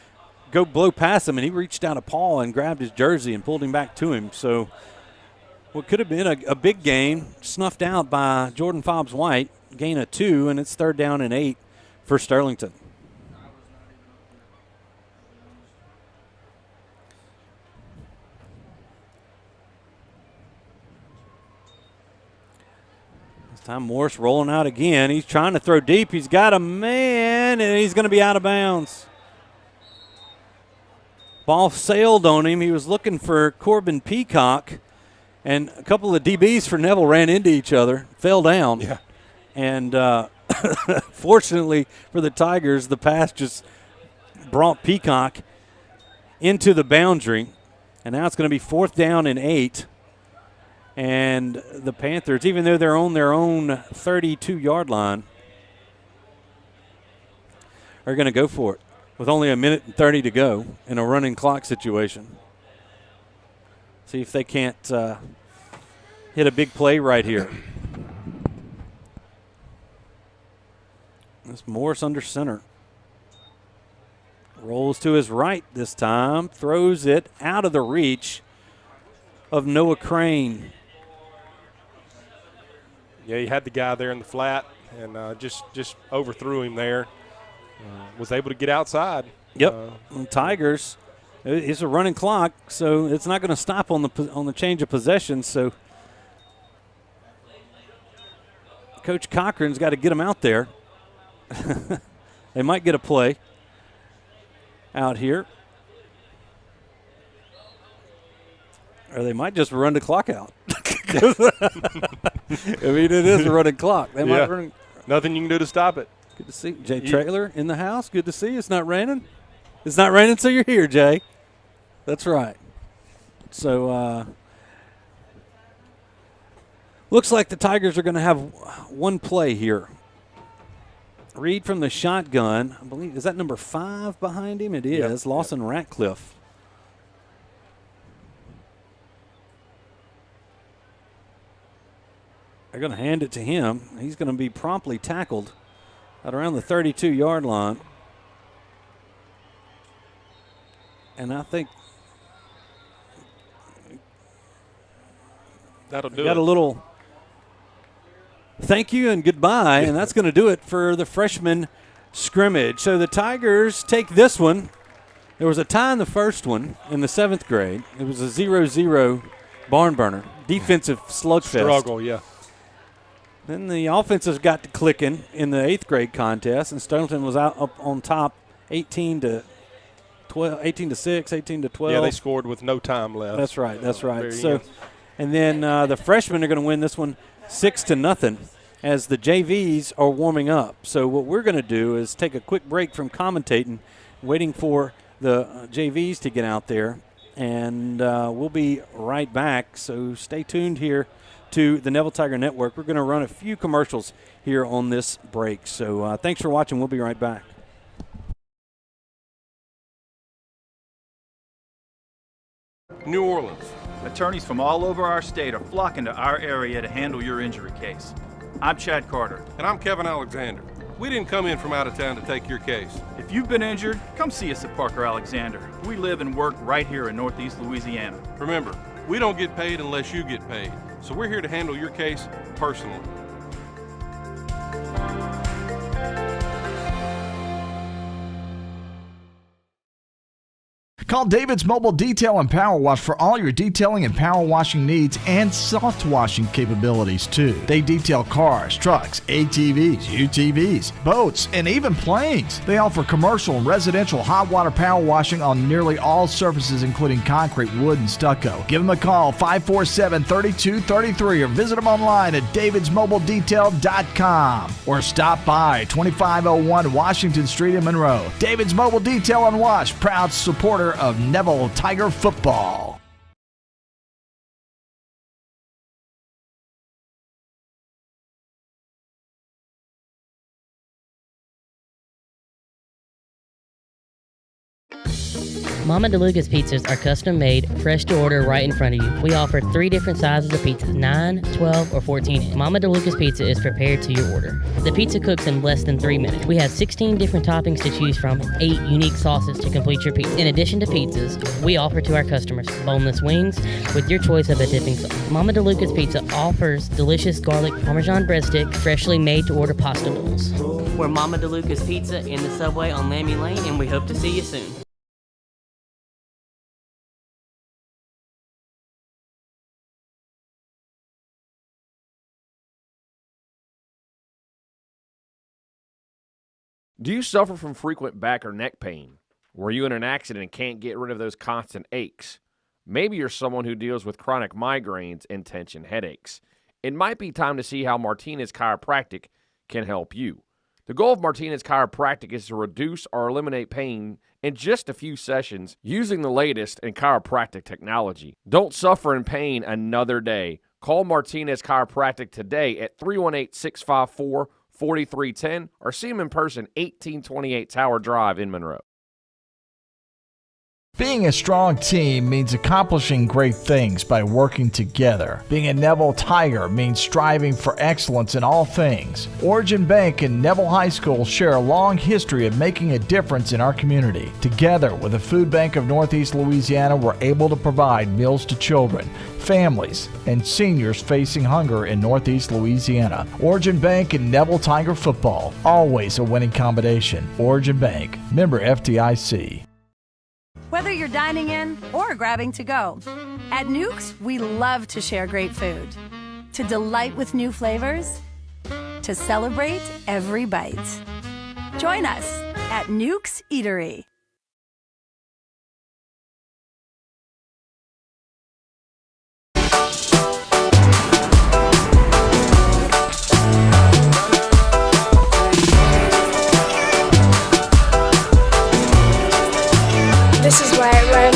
go blow past him, and he reached out a paw and grabbed his jersey and pulled him back to him. So what could have been a big gain snuffed out by Jordan Fobbs White. Gain of 2, and it's 3rd down and 8 for Sterlington. This time Morris rolling out again. He's trying to throw deep. He's got a man, and he's going to be out of bounds. Ball sailed on him. He was looking for Corbin Peacock, and a couple of DBs for Neville ran into each other, fell down. Yeah. And fortunately for the Tigers, the pass just brought Peacock into the boundary. And now it's going to be 4th down and 8. And the Panthers, even though they're on their own 32-yard line, are going to go for it with only 1:30 to go in a running clock situation. See if they can't hit a big play right here. This Morris under center. Rolls to his right this time. Throws it out of the reach of Noah Crane. Yeah, he had the guy there in the flat and just overthrew him there. Was able to get outside. Yep. Tigers, it's a running clock, so it's not going to stop on the change of possession. So Coach Cochran's got to get him out there. They might get a play out here. Or they might just run the clock out. I mean, it is a running clock. They might run. Nothing you can do to stop it. Good to see Jay Traylor in the house. Good to see you. It's not raining. It's not raining, so you're here, Jay. That's right. So looks like the Tigers are going to have one play here. Reed from the shotgun. I believe, is that number 5 behind him? It is. Yep. Lawson Ratcliffe. They're going to hand it to him. He's going to be promptly tackled at around the 32-yard line. And I think that'll do it. Got a little thank you and goodbye, and that's going to do it for the freshman scrimmage. So the Tigers take this one. There was a tie in the first one in the 7th grade. It was a 0-0 barn burner, defensive slugfest. Struggle, yeah. Then the offenses got to clicking in the 8th grade contest, and Sterlington was out up on top 18-6, 18-12. Yeah, they scored with no time left. That's right, that's right. Very So, end. and then the freshmen are going to win this one 6-0 as the JVs are warming up. So what we're going to do is take a quick break from commentating, waiting for the JVs to get out there, and we'll be right back. So stay tuned here to the Neville Tiger Network. We're going to run a few commercials here on this break. So thanks for watching. We'll be right back. New Orleans. Attorneys from all over our state are flocking to our area to handle your injury case. I'm Chad Carter. And I'm Kevin Alexander. We didn't come in from out of town to take your case. If you've been injured, come see us at Parker Alexander. We live and work right here in Northeast Louisiana. Remember, we don't get paid unless you get paid. So we're here to handle your case personally. Call David's Mobile Detail and Power Wash for all your detailing and power washing needs and soft washing capabilities too. They detail cars, trucks, ATVs, UTVs, boats, and even planes. They offer commercial and residential hot water power washing on nearly all surfaces including concrete, wood, and stucco. Give them a call 547-3233 or visit them online at davidsmobiledetail.com or stop by 2501 Washington Street in Monroe. David's Mobile Detail and Wash, proud supporter of Neville Tiger football. Mama DeLuca's pizzas are custom made, fresh to order right in front of you. We offer 3 different sizes of pizzas, 9, 12, or 14 inch. Mama DeLuca's pizza is prepared to your order. The pizza cooks in less than 3 minutes. We have 16 different toppings to choose from, 8 unique sauces to complete your pizza. In addition to pizzas, we offer to our customers boneless wings with your choice of a dipping sauce. Mama DeLuca's Pizza offers delicious garlic Parmesan breadstick, freshly made to order pasta bowls. We're Mama DeLuca's Pizza in the Subway on Lammy Lane, and we hope to see you soon. Do you suffer from frequent back or neck pain? Were you in an accident and can't get rid of those constant aches? Maybe you're someone who deals with chronic migraines and tension headaches. It might be time to see how Martinez Chiropractic can help you. The goal of Martinez Chiropractic is to reduce or eliminate pain in just a few sessions using the latest in chiropractic technology. Don't suffer in pain another day. Call Martinez Chiropractic today at 318-654-4310 or see them in person, 1828 Tower Drive in Monroe. Being a strong team means accomplishing great things by working together. Being a Neville Tiger means striving for excellence in all things. Origin Bank and Neville High School share a long history of making a difference in our community. Together with the Food Bank of Northeast Louisiana, we're able to provide meals to children, families, and seniors facing hunger in Northeast Louisiana. Origin Bank and Neville Tiger football, always a winning combination. Origin Bank, member FDIC. Whether you're dining in or grabbing to go, at Nukes, we love to share great food, to delight with new flavors, to celebrate every bite. Join us at Nukes Eatery. This is why I run.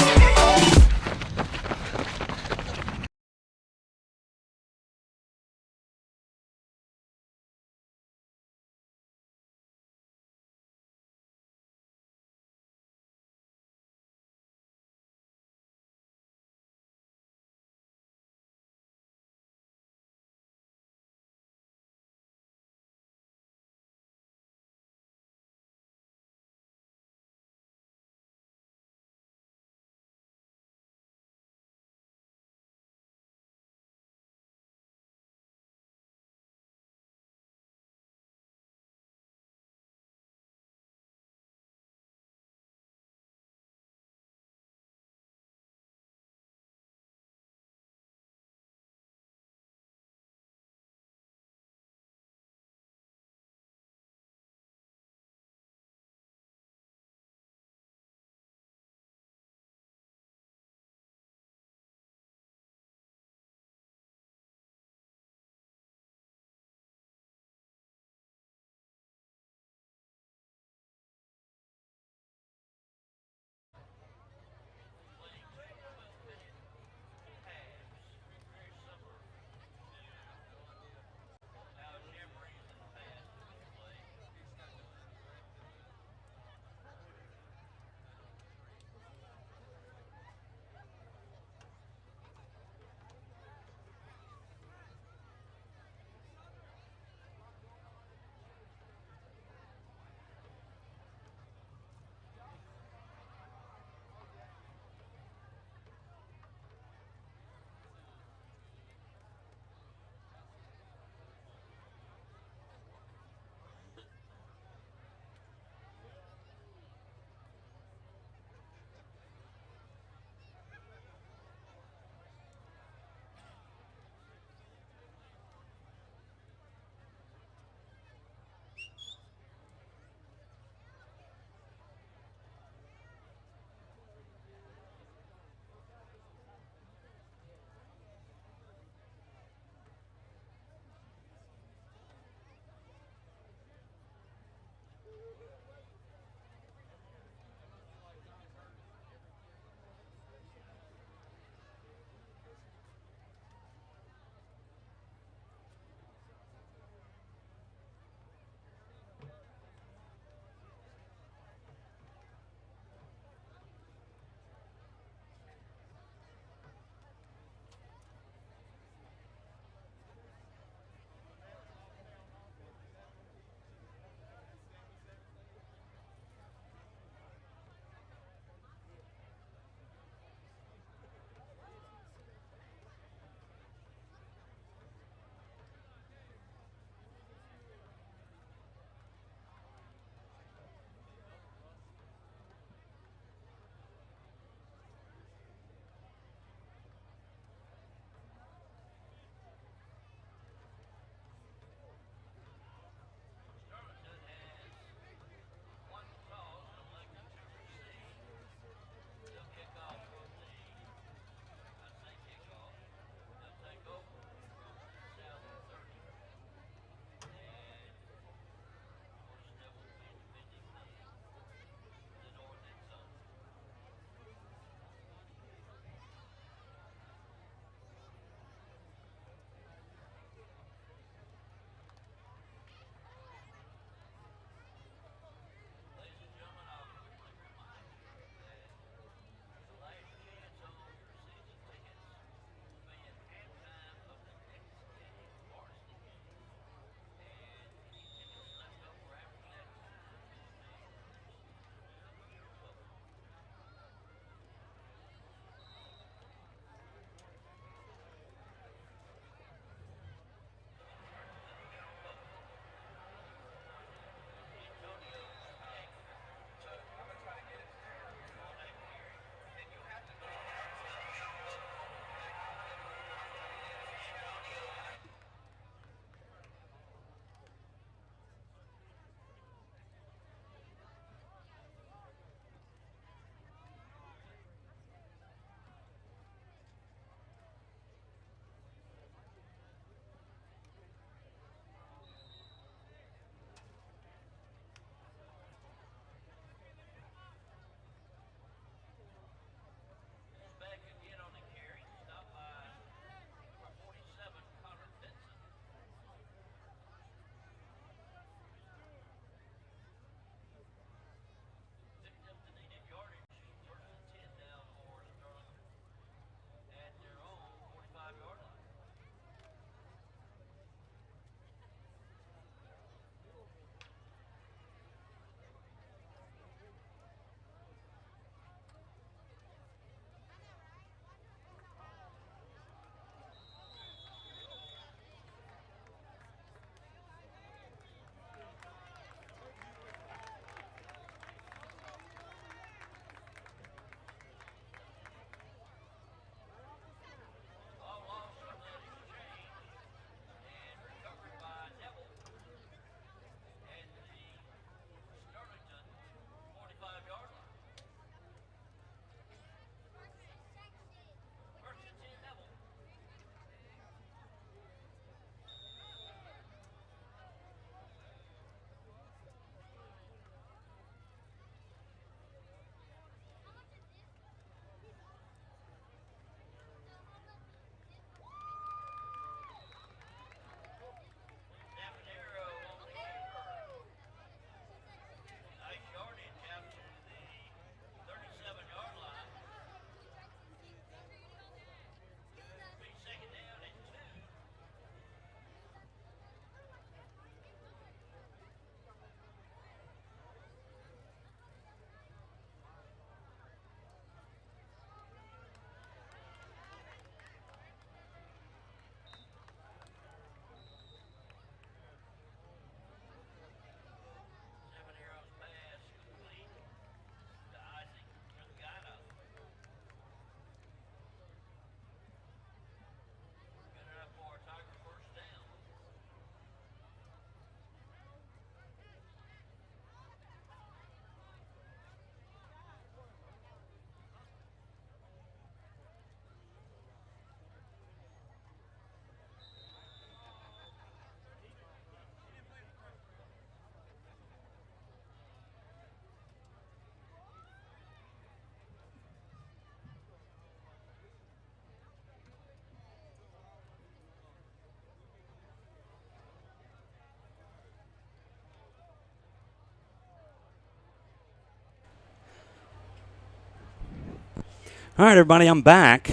All right, everybody, I'm back.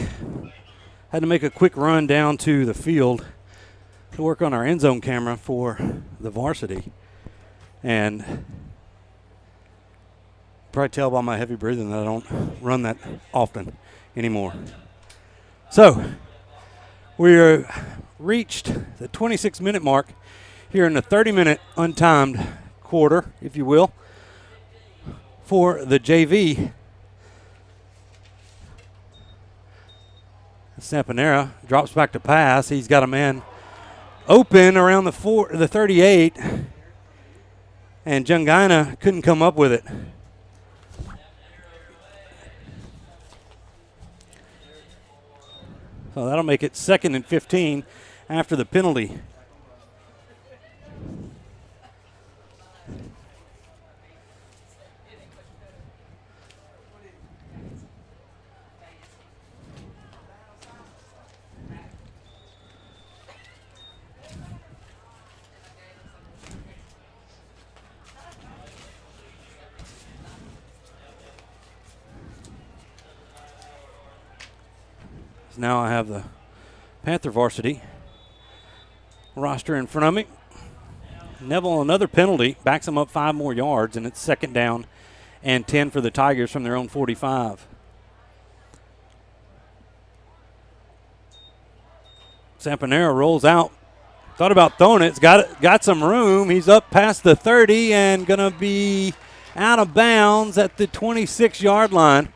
Had to make a quick run down to the field to work on our end zone camera for the varsity. And probably tell by my heavy breathing that I don't run that often anymore. So we reached the 26-minute mark here in the 30-minute untimed quarter, if you will, for the JV. Sampanera drops back to pass. He's got a man open around the 38, and Jungina couldn't come up with it. So that'll make it 2nd and 15 after the penalty. Now I have the Panther varsity roster in front of me. Neville, another penalty, backs him up 5 more yards, and it's 2nd down and 10 for the Tigers from their own 45. Sampanera rolls out. Thought about throwing it. It's got some room. He's up past the 30 and going to be out of bounds at the 26-yard line,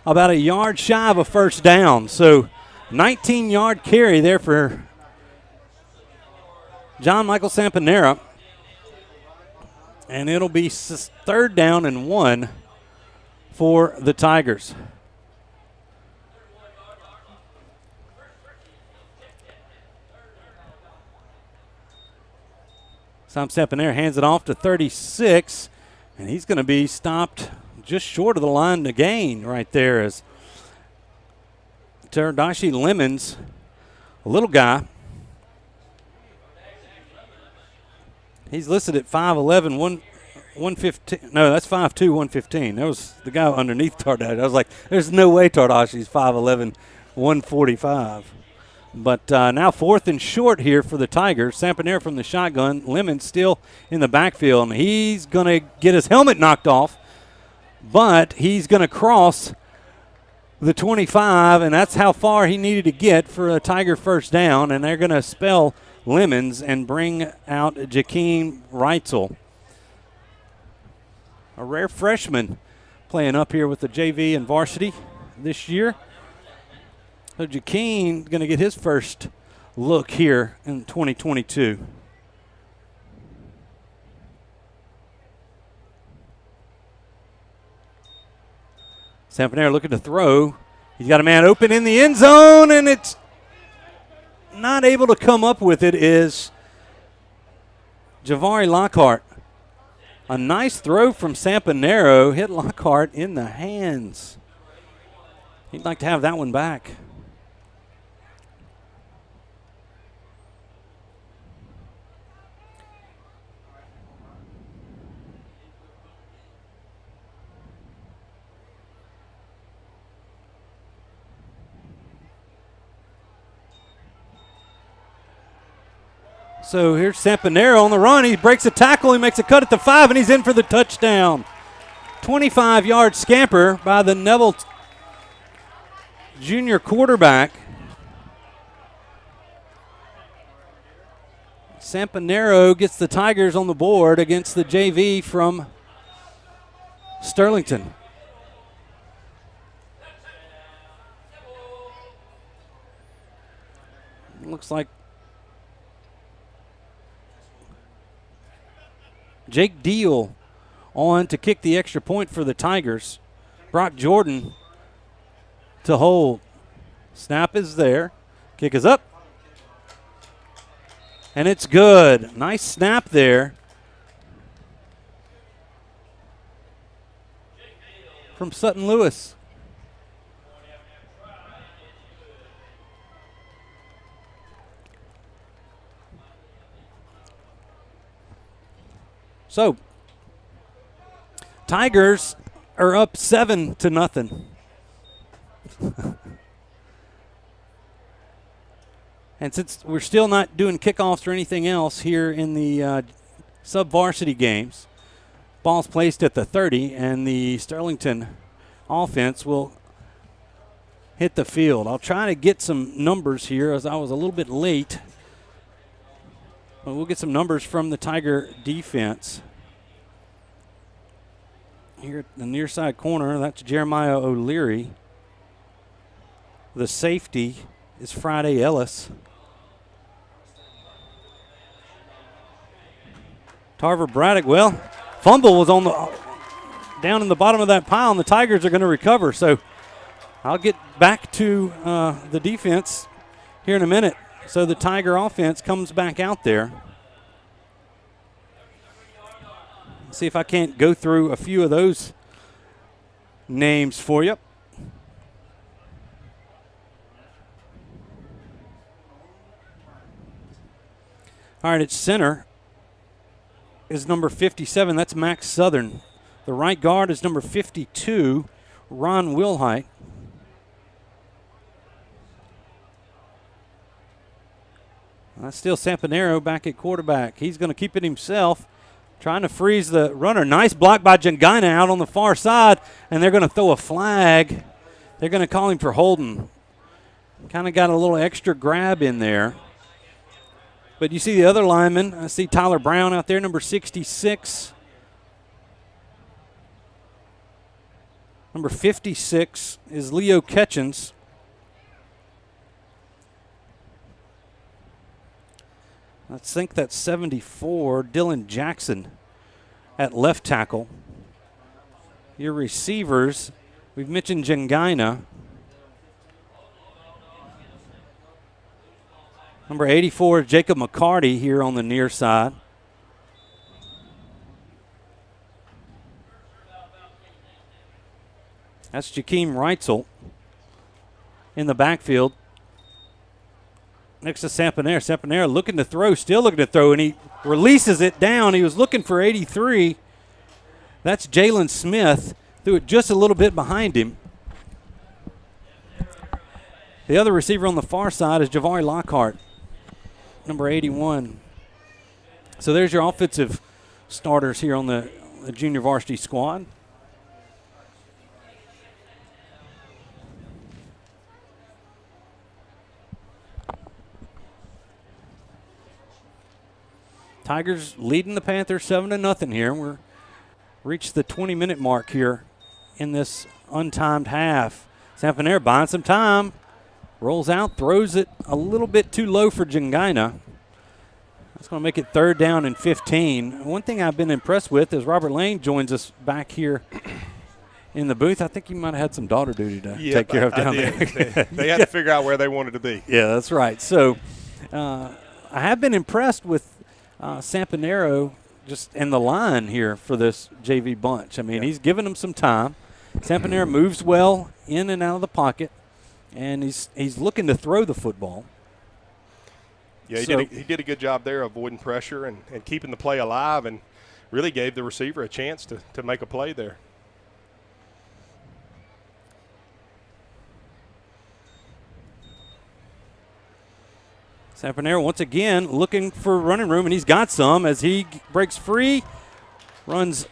about a yard shy of a first down. So 19-yard carry there for John Michael Sampanera. And it'll be 3rd down and 1 for the Tigers. Sam Sampanera hands it off to 36, and he's going to be stopped just short of the line to gain right there as Teradashi Lemons, a little guy. He's listed at 5'11", 115. No, that's 5'2", 115. That was the guy underneath Tardashi. I was like, there's no way Tardashi's 5'11", 145. But now 4th and short here for the Tigers. Sampanera from the shotgun. Lemons still in the backfield, and he's going to get his helmet knocked off, but he's going to cross the 25, and that's how far he needed to get for a Tiger first down, and they're going to spell Lemons and bring out Jakeem Reitzel, a rare freshman playing up here with the JV and varsity this year. So Jakeem going to get his first look here in 2022. Sampanera looking to throw. He's got a man open in the end zone, and it's not able to come up with it is Javari Lockhart. A nice throw from Sampanera hit Lockhart in the hands. He'd like to have that one back. So here's Sampanera on the run. He breaks a tackle. He makes a cut at the 5, and he's in for the touchdown. 25-yard scamper by the Neville junior quarterback. Sampanera gets the Tigers on the board against the JV from Sterlington. Looks like Jake Deal on to kick the extra point for the Tigers. Brock Jordan to hold. Snap is there. Kick is up. And it's good. Nice snap there from Sutton Lewis. So, Tigers are up 7-0. And since we're still not doing kickoffs or anything else here in the sub-varsity games, ball's placed at the 30, and the Sterlington offense will hit the field. I'll try to get some numbers here as I was a little bit late. But we'll get some numbers from the Tiger defense. Here at the near side corner, that's Jeremiah O'Leary. The safety is Friday Ellis. Tarver Braddock, well, fumble was on the down in the bottom of that pile, and the Tigers are going to recover. So I'll get back to the defense here in a minute. So the Tiger offense comes back out there. See if I can't go through a few of those names for you. All right, at center is number 57. That's Max Southern. The right guard is number 52, Ron Wilhite. That's still Sampanero back at quarterback. He's going to keep it himself, trying to freeze the runner. Nice block by Jangina out on the far side, and they're going to throw a flag. They're going to call him for holding. Kind of got a little extra grab in there. But you see the other lineman. I see Tyler Brown out there, number 66. Number 56 is Leo Ketchens. I think that's 74, Dylan Jackson at left tackle. Your receivers, we've mentioned Jangina. Number 84 is Jacob McCarty here on the near side. That's Jakeem Reitzel in the backfield. Next to Sampanero. Sampanero looking to throw, still looking to throw, and he releases it down. He was looking for 83. That's Jalen Smith. Threw it just a little bit behind him. The other receiver on the far side is Javari Lockhart, number 81. So there's your offensive starters here on the junior varsity squad. Tigers leading the Panthers 7-0 here. We're reached the 20-minute mark here in this untimed half. Sampanero buying some time. Rolls out, throws it a little bit too low for Jangina. That's going to make it 3rd down and 15. One thing I've been impressed with is Robert Lane joins us back here in the booth. I think you might have had some daughter duty to take care of down there. They had to figure out where they wanted to be. Yeah, that's right. So I have been impressed with Sampanero just in the line here for this JV bunch. I mean, he's giving them some time. Sampanero moves well in and out of the pocket, and he's looking to throw the football. Yeah, he did a good job there avoiding pressure and keeping the play alive, and really gave the receiver a chance to make a play there. Sampanero once again looking for running room, and he's got some as he breaks free, runs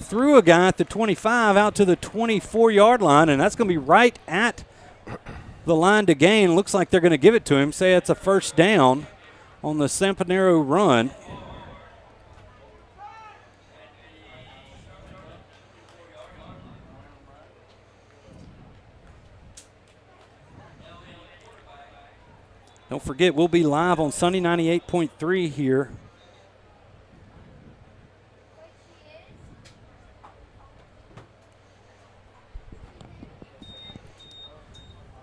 through a guy at the 25 out to the 24-yard line, and that's going to be right at the line to gain. Looks like they're going to give it to him. Say it's a 1st down on the Sampanero run. Don't forget, we'll be live on Sunny 98.3 here.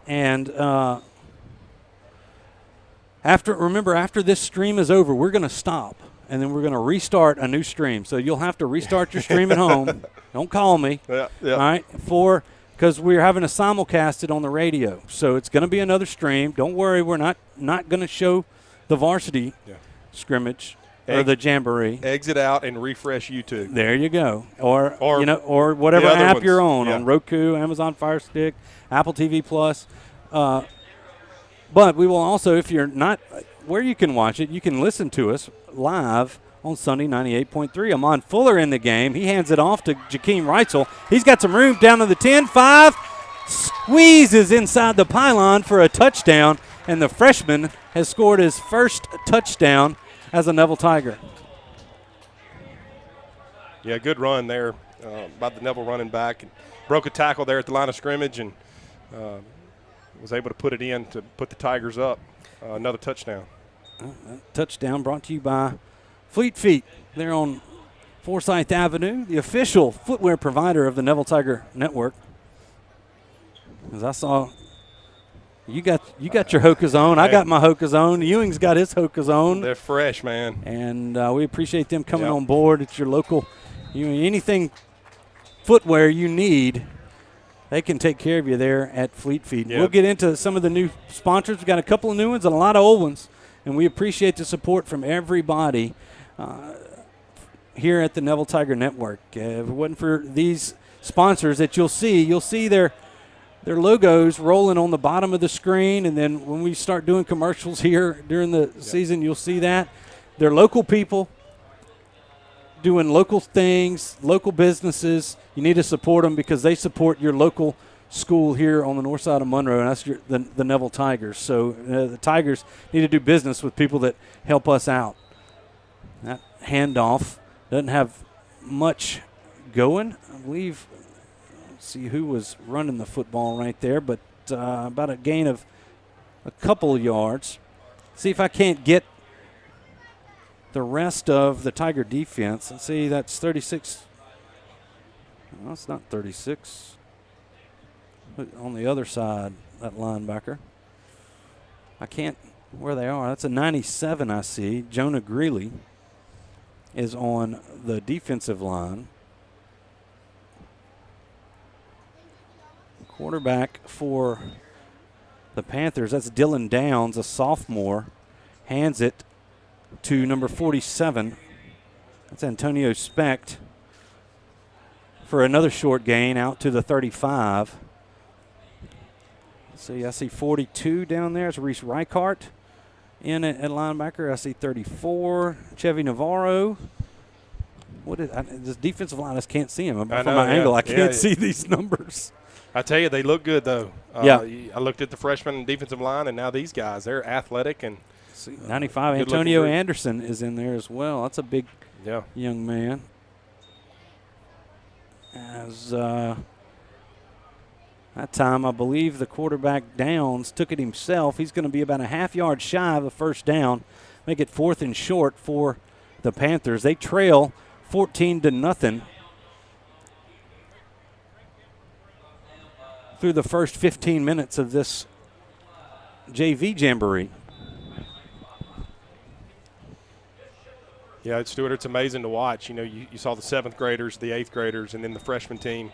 And after this stream is over, we're going to stop, and then we're going to restart a new stream. So you'll have to restart your stream at home. Don't call me. Yeah. All right, because we're having a simulcast it on the radio. So it's going to be another stream. Don't worry, we're not going to show the varsity scrimmage. or the Jamboree. Exit out and refresh YouTube. There you go. Or whatever app you're on Roku, Amazon Fire Stick, Apple TV Plus. But we will also, if you're not where you can watch it, you can listen to us live on Sunday 98.3. Amon Fuller in the game. He hands it off to Jakeem Reitzel. He's got some room down to the 10-5. Squeezes inside the pylon for a touchdown, and the freshman has scored his first touchdown as a Neville Tiger. Yeah, good run there by the Neville running back. And broke a tackle there at the line of scrimmage and was able to put it in to put the Tigers up. Another touchdown. Touchdown brought to you by Fleet Feet. They're on Forsyth Avenue, the official footwear provider of the Neville Tiger Network. As I saw, you got your Hokas on. I got my Hokas on. Ewing's got his Hokas on. They're fresh, man. And we appreciate them coming on board. It's your local. Anything footwear you need, they can take care of you there at Fleet Feet. We'll get into some of the new sponsors. We've got a couple of new ones and a lot of old ones. And we appreciate the support from everybody here at the Neville Tiger Network. If it wasn't for these sponsors that you'll see their logos rolling on the bottom of the screen. And then when we start doing commercials here during the season, you'll see that. They're local people doing local things, local businesses. You need to support them because they support your local school here on the north side of Monroe, and that's the Neville Tigers. So the Tigers need to do business with people that help us out. That handoff doesn't have much going. I believe, let's see who was running the football right there, but about a gain of a couple of yards. See if I can't get the rest of the Tiger defense. And see, that's 36. Well, it's not 36. On the other side, that linebacker. I can't where they are. That's a 97 I see. Jonah Greeley is on the defensive line. Quarterback for the Panthers, that's Dylan Downs, a sophomore. Hands it to number 47. That's Antonio Specht for another short gain out to the 35. See, I see 42 down there. It's Reese Reichart in at linebacker. I see 34, Chevy Navarro. This defensive line, I just can't see him. From my angle, I can't see these numbers. I tell you, they look good, though. I looked at the freshman defensive line, and now these guys, they're athletic. And 95, Antonio Anderson is in there as well. That's a big young man. As that time, I believe the quarterback Downs took it himself. He's going to be about a half-yard shy of a first down, make it 4th and short for the Panthers. They trail 14-0 through the first 15 minutes of this JV Jamboree. Yeah, Stewart, it's amazing to watch. You saw the 7th graders, the 8th graders, and then the freshman team.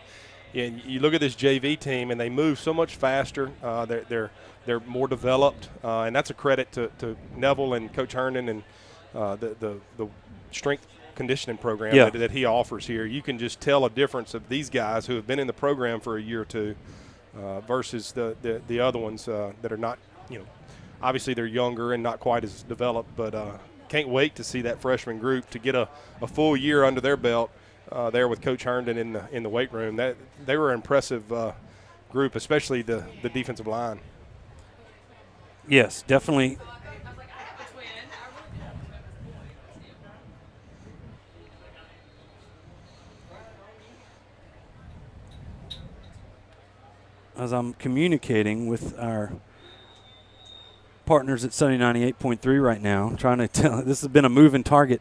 And you look at this JV team, and they move so much faster. They're more developed, and that's a credit to Neville and Coach Herndon and the strength conditioning program that he offers here. You can just tell a difference of these guys who have been in the program for a year or two versus the other ones that are not. Obviously they're younger and not quite as developed, but can't wait to see that freshman group to get a full year under their belt. There with Coach Herndon in the weight room. They were an impressive group, especially the defensive line. Yes, definitely. As I'm communicating with our partners at Sunny 98.3 right now, trying to tell, this has been a moving target,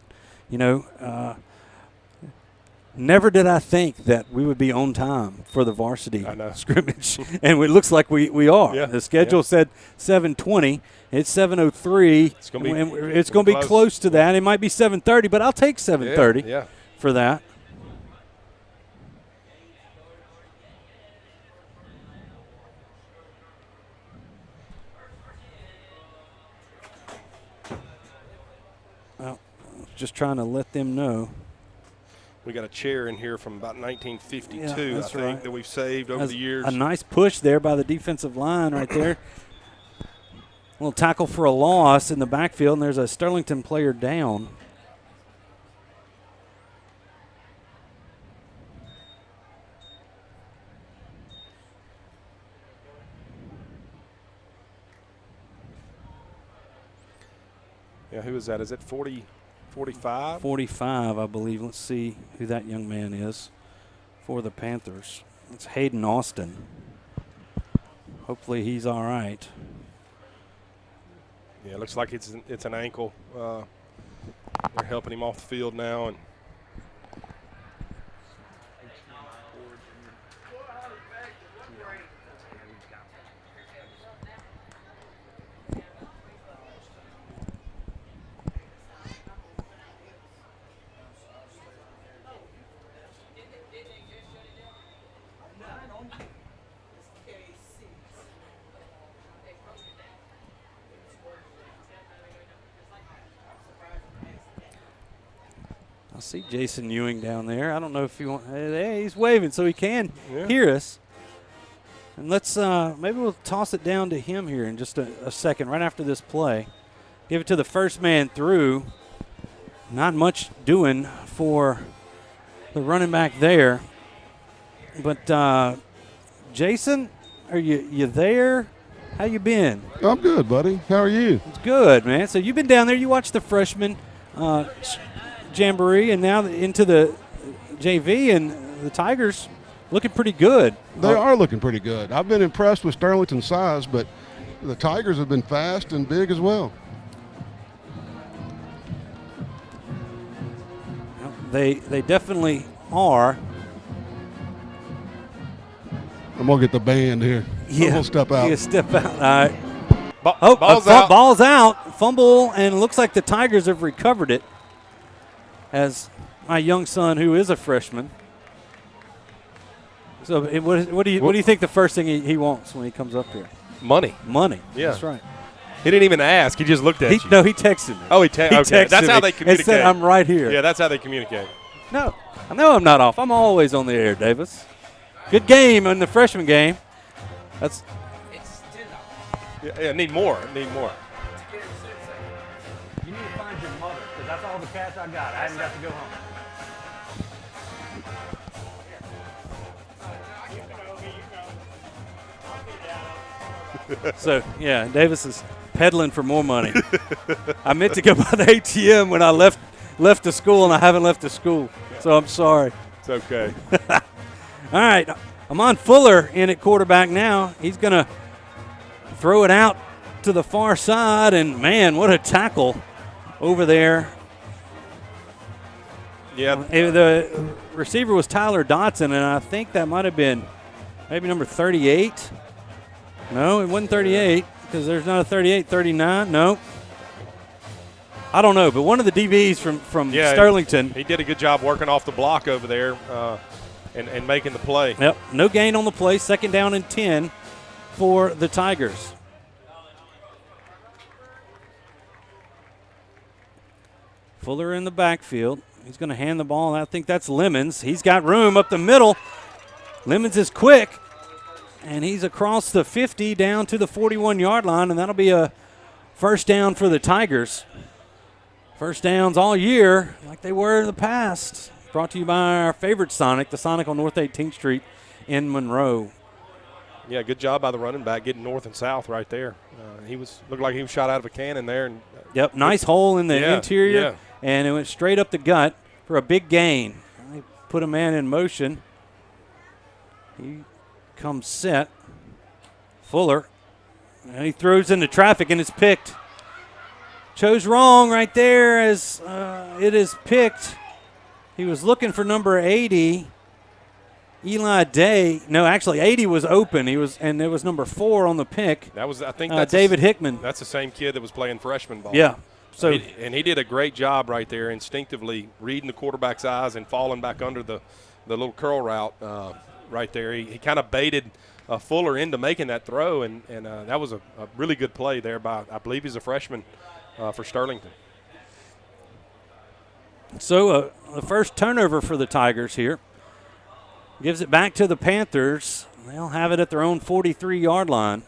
never did I think that we would be on time for the varsity scrimmage, and it looks like we are. Yeah. The schedule said 7:20. It's 7:03. It's going to be close to that. It might be 7:30, but I'll take 7:30 for that. just trying to let them know. We got a chair in here from about 1952, Yeah, I think, right. that we've saved over the years. A nice push there by the defensive line right there. A little tackle for a loss in the backfield, and there's a Sterlington player down. Yeah, who is that? Is it 45? 45, I believe. Let's see who that young man is for the Panthers. It's Hayden Austin. Hopefully he's all right. Yeah, it looks like it's an ankle. They're helping him off the field now. And I see Jason Ewing down there. I don't know if he wants. Hey, he's waving so he can hear us. And let's maybe we'll toss it down to him here in just a second, right after this play. Give it to the first man through. Not much doing for the running back there. But Jason, are you there? How you been? I'm good, buddy. How are you? It's good, man. So you've been down there. You watched the freshman Jamboree, and now into the JV, and the Tigers looking pretty good. They are looking pretty good. I've been impressed with Sterlington's size, but the Tigers have been fast and big as well. They definitely are. I'm going to get the band here. Yeah, we'll step out. You step out. All right. Ball's out. Ball's out. Fumble, and it looks like the Tigers have recovered it. As my young son, who is a freshman. So, what do you think the first thing he wants when he comes up here? Money. Money. Yeah, that's right. He didn't even ask. He just looked at you. No, he texted me. Oh, he texted. Okay, that's how they communicate. And said, "I'm right here." Yeah, that's how they communicate. No, I know I'm not off. I'm always on the air, Davis. Good game in the freshman game. That's. Yeah, need more. Need more. You need to find your mother, because that's all the cash I got. I haven't got to go home. So, yeah, Davis is peddling for more money. I meant to go by the ATM when I left the school, and I haven't left the school. So I'm sorry. It's okay. All right, Amon Fuller in at quarterback now. He's going to throw it out to the far side, and, man, what a tackle over there. Yeah. The receiver was Tyler Dotson, and I think that might have been maybe number 38. No, it wasn't 38 because there's not a 38, 39. No. I don't know, but one of the DBs from Sterlington. He did a good job working off the block over there and making the play. Yep, no gain on the play. Second down and 10 for the Tigers. Fuller in the backfield. He's going to hand the ball. I think that's Lemons. He's got room up the middle. Lemons is quick, and he's across the 50 down to the 41-yard line, and that'll be a first down for the Tigers. First downs all year, like they were in the past. Brought to you by our favorite Sonic, the Sonic on North 18th Street in Monroe. Yeah, good job by the running back getting north and south right there. Looked like he was shot out of a cannon there. And yep, nice hole in the interior, yeah. And it went straight up the gut for a big gain. They put a man in motion. He comes set. Fuller, and he throws into traffic, and it's picked. Chose wrong right there as it is picked. He was looking for number 80, Eli Day. No, actually 80 was open. And there was number 4 on the pick. That was, I think, that's David Hickman. That's the same kid that was playing freshman ball. Yeah. So he did a great job right there, instinctively reading the quarterback's eyes and falling back under the little curl route right there. He kind of baited Fuller into making that throw, and that was a really good play there by, I believe he's a freshman for Sterlington. So the first turnover for the Tigers here. Gives it back to the Panthers. They'll have it at their own 43-yard line.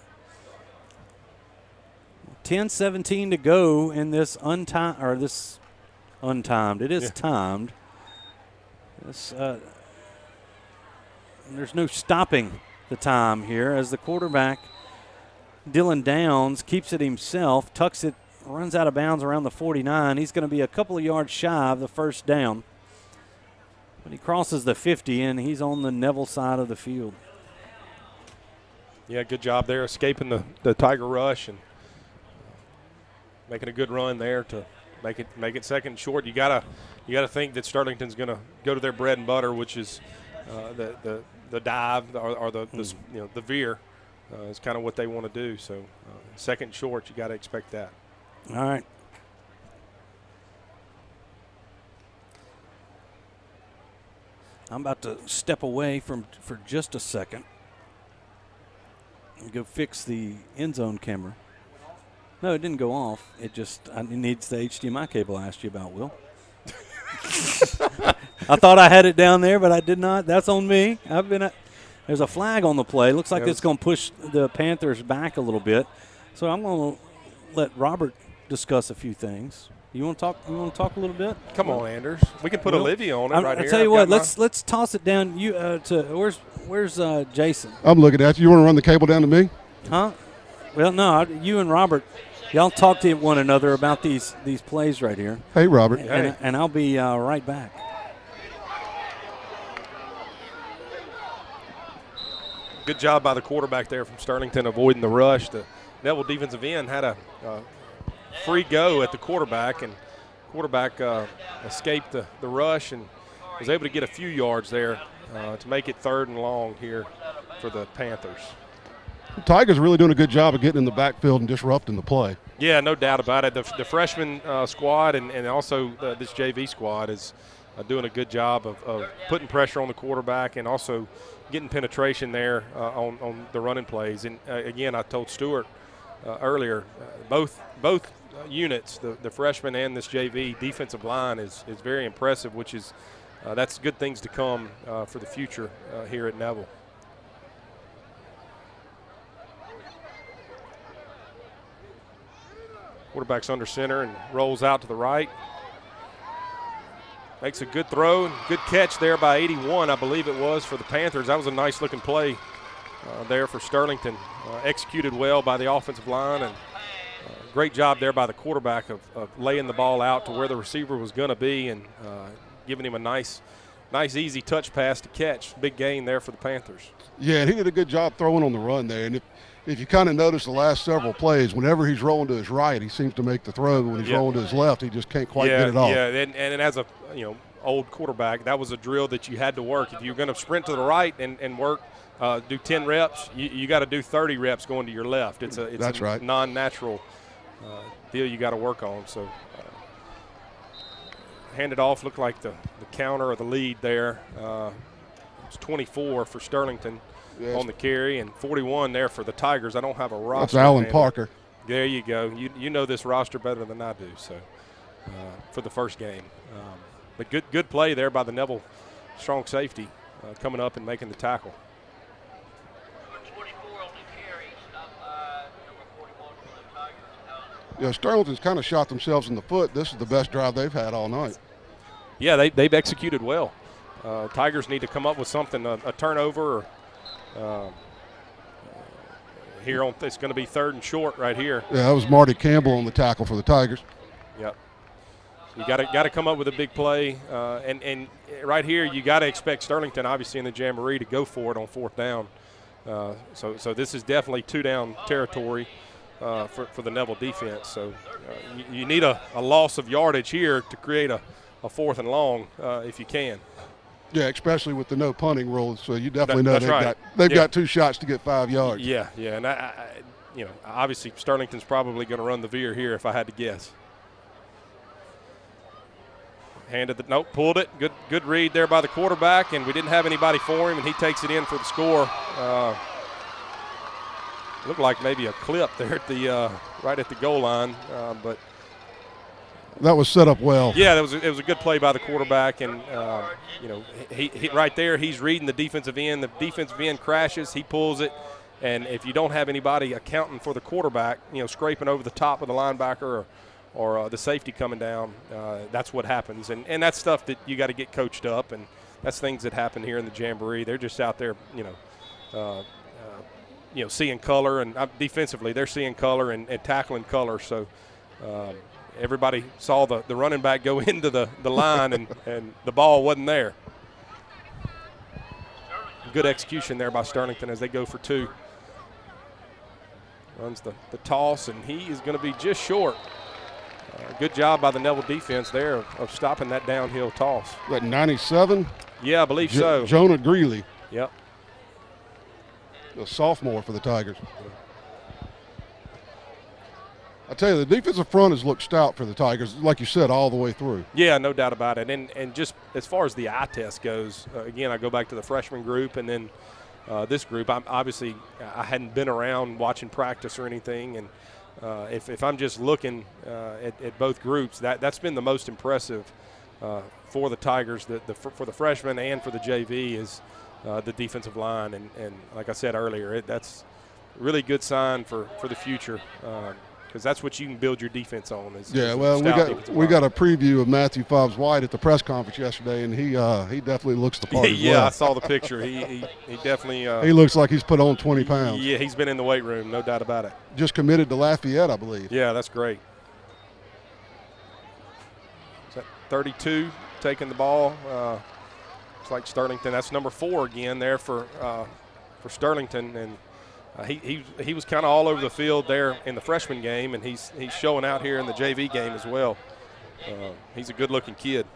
10:17 to go in this untimed. It is timed. This, there's no stopping the time here as the quarterback, Dylan Downs, keeps it himself, tucks it, runs out of bounds around the 49. He's going to be a couple of yards shy of the first down. But he crosses the 50, and he's on the Neville side of the field. Yeah, good job there, escaping the Tiger rush and making a good run there to make it second and short. You gotta think that Sterlington's going to go to their bread and butter, which is the dive or the veer is kind of what they want to do. So second and short, you got to expect that. All right. I'm about to step away for just a second and go fix the end zone camera. No, it didn't go off. It needs the HDMI cable I asked you about, Will. I thought I had it down there, but I did not. That's on me. There's a flag on the play. Looks like it's going to push the Panthers back a little bit. So I'm going to let Robert discuss a few things. You want to talk? You want to talk a little bit? Come on, Anders. We can put Olivia on it right here. I'll tell you what. Let's toss it down. Where's Jason? I'm looking at you. You want to run the cable down to me? Huh? Well, no. You and Robert, y'all talk to one another about these plays right here. Hey, Robert. And I'll be right back. Good job by the quarterback there from Sterlington avoiding the rush. The Neville defensive end had a free go at the quarterback, and quarterback escaped the rush and was able to get a few yards there to make it 3rd and long here for the Panthers. The Tigers are really doing a good job of getting in the backfield and disrupting the play. Yeah, no doubt about it. The freshman squad and also this JV squad is doing a good job of putting pressure on the quarterback and also getting penetration there on the running plays. And again, I told Stewart earlier, both units, the freshman and this JV defensive line is very impressive, which is that's good things to come for the future here at Neville. Quarterback's under center and rolls out to the right. Makes a good throw and good catch there by 81, I believe it was, for the Panthers. That was a nice-looking play there for Sterlington. Executed well by the offensive line, and great job there by the quarterback of laying the ball out to where the receiver was going to be and giving him a nice, easy touch pass to catch. Big gain there for the Panthers. Yeah, and he did a good job throwing on the run there. And if you kind of notice the last several plays, whenever he's rolling to his right, he seems to make the throw. When he's rolling to his left, he just can't quite get it off. Yeah, and as a old quarterback, that was a drill that you had to work. If you're going to sprint to the right and work, do 10 reps, you got to do 30 reps going to your left. It's a non-natural deal you got to work on. So handed off, looked like the counter or the lead there. It's 24 for Sterlington on the carry, and 41 there for the Tigers. I don't have a roster. That's Alan Parker. There you go. You know this roster better than I do. So for the first game, but good play there by the Neville strong safety coming up and making the tackle. Yeah, Sterlington's kind of shot themselves in the foot. This is the best drive they've had all night. Yeah, they've executed well. Tigers need to come up with something, a turnover. Here it's going to be 3rd and short right here. Yeah, that was Marty Campbell on the tackle for the Tigers. Yep. You got to come up with a big play, and right here you got to expect Sterlington, obviously in the Jamboree, to go for it on 4th down. So this is definitely 2-down territory for the Neville defense. So you need a loss of yardage here to create a 4th and long if you can. Yeah, especially with the no punting rule. So you definitely know they've got 2 shots to get 5 yards. Yeah, and obviously Sterlington's probably going to run the veer here if I had to guess. Pulled it. Good read there by the quarterback, and we didn't have anybody for him, and he takes it in for the score. Looked like maybe a clip there at the right at the goal line, but That was set up well. Yeah, it was a good play by the quarterback, and you know, he right there, he's reading the defensive end. The defensive end crashes, he pulls it, and if you don't have anybody accounting for the quarterback, you know, scraping over the top of the linebacker or the safety coming down, that's what happens. And that's stuff that you got to get coached up, and that's things that happen here in the Jamboree. They're just out there, you know, seeing color, and defensively they're seeing color and tackling color. So everybody saw the running back go into the line, and the ball wasn't there. Good execution there by Sterlington as they go for 2. Runs the toss, and he is going to be just short. Good job by the Neville defense there of stopping that downhill toss. What, 97? Yeah, I believe so. Jonah Greeley. Yep. A sophomore for the Tigers. I tell you, the defensive front has looked stout for the Tigers, like you said, all the way through. Yeah, no doubt about it. And just as far as the eye test goes, again, I go back to the freshman group and then this group. I hadn't been around watching practice or anything, and if I'm just looking at both groups, that's been the most impressive for the Tigers, for the freshmen and for the JV is the defensive line. And like I said earlier, that's a really good sign for the future. Because that's what you can build your defense on. Yeah, well, we got a preview of Matthew Fobbs White at the press conference yesterday, and he definitely looks the part. Yeah, well. I saw the picture. He definitely. He looks like he's put on 20 pounds. Yeah, he's been in the weight room, no doubt about it. Just committed to Lafayette, I believe. Yeah, that's great. Is that 32 taking the ball? Looks like Sterlington. That's number 4 again there for Sterlington, and. He was kind of all over the field there in the freshman game, and he's showing out here in the JV game as well. He's a good-looking kid.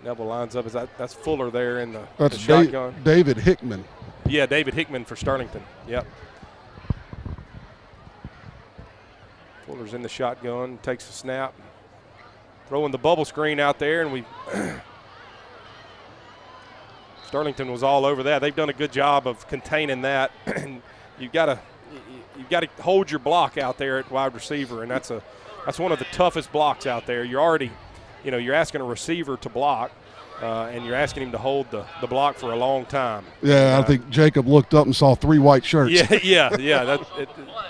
Neville lines up. That's Fuller there in the shotgun. David Hickman. Yeah, David Hickman for Sterlington. Yep. Fuller's in the shotgun, takes a snap. Throwing the bubble screen out there, and Sterlington was all over that. They've done a good job of containing that. you've got to hold your block out there at wide receiver, and that's one of the toughest blocks out there. You're already, you're asking a receiver to block, and you're asking him to hold the block for a long time. Yeah, I think Jacob looked up and saw 3 white shirts. Yeah.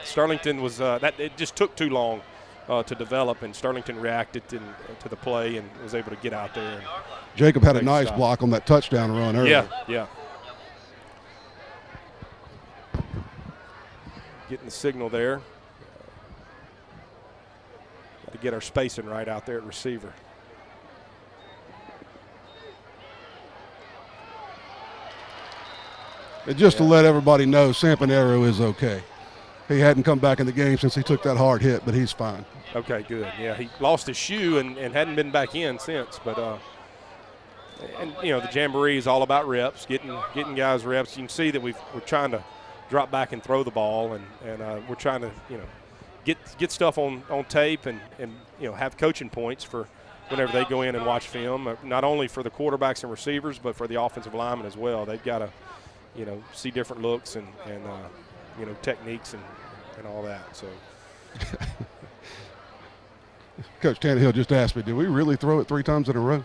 Sterlington was it just took too long. To develop, and Sterlington reacted to the play and was able to get out there. Jacob had a nice block on that touchdown run earlier. Yeah. Getting the signal there. Got to get our spacing right out there at receiver. And just to let everybody know, Sampanero is okay. He hadn't come back in the game since he took that hard hit, but he's fine. Okay, good. Yeah, he lost his shoe and hadn't been back in since. But the Jamboree is all about reps, getting guys reps. You can see that we're trying to drop back and throw the ball, and we're trying to get stuff on tape and have coaching points for whenever they go in and watch film. Not only for the quarterbacks and receivers, but for the offensive linemen as well. They've got to see different looks and techniques and all that. So. Coach Tannehill just asked me, did we really throw it 3 times in a row?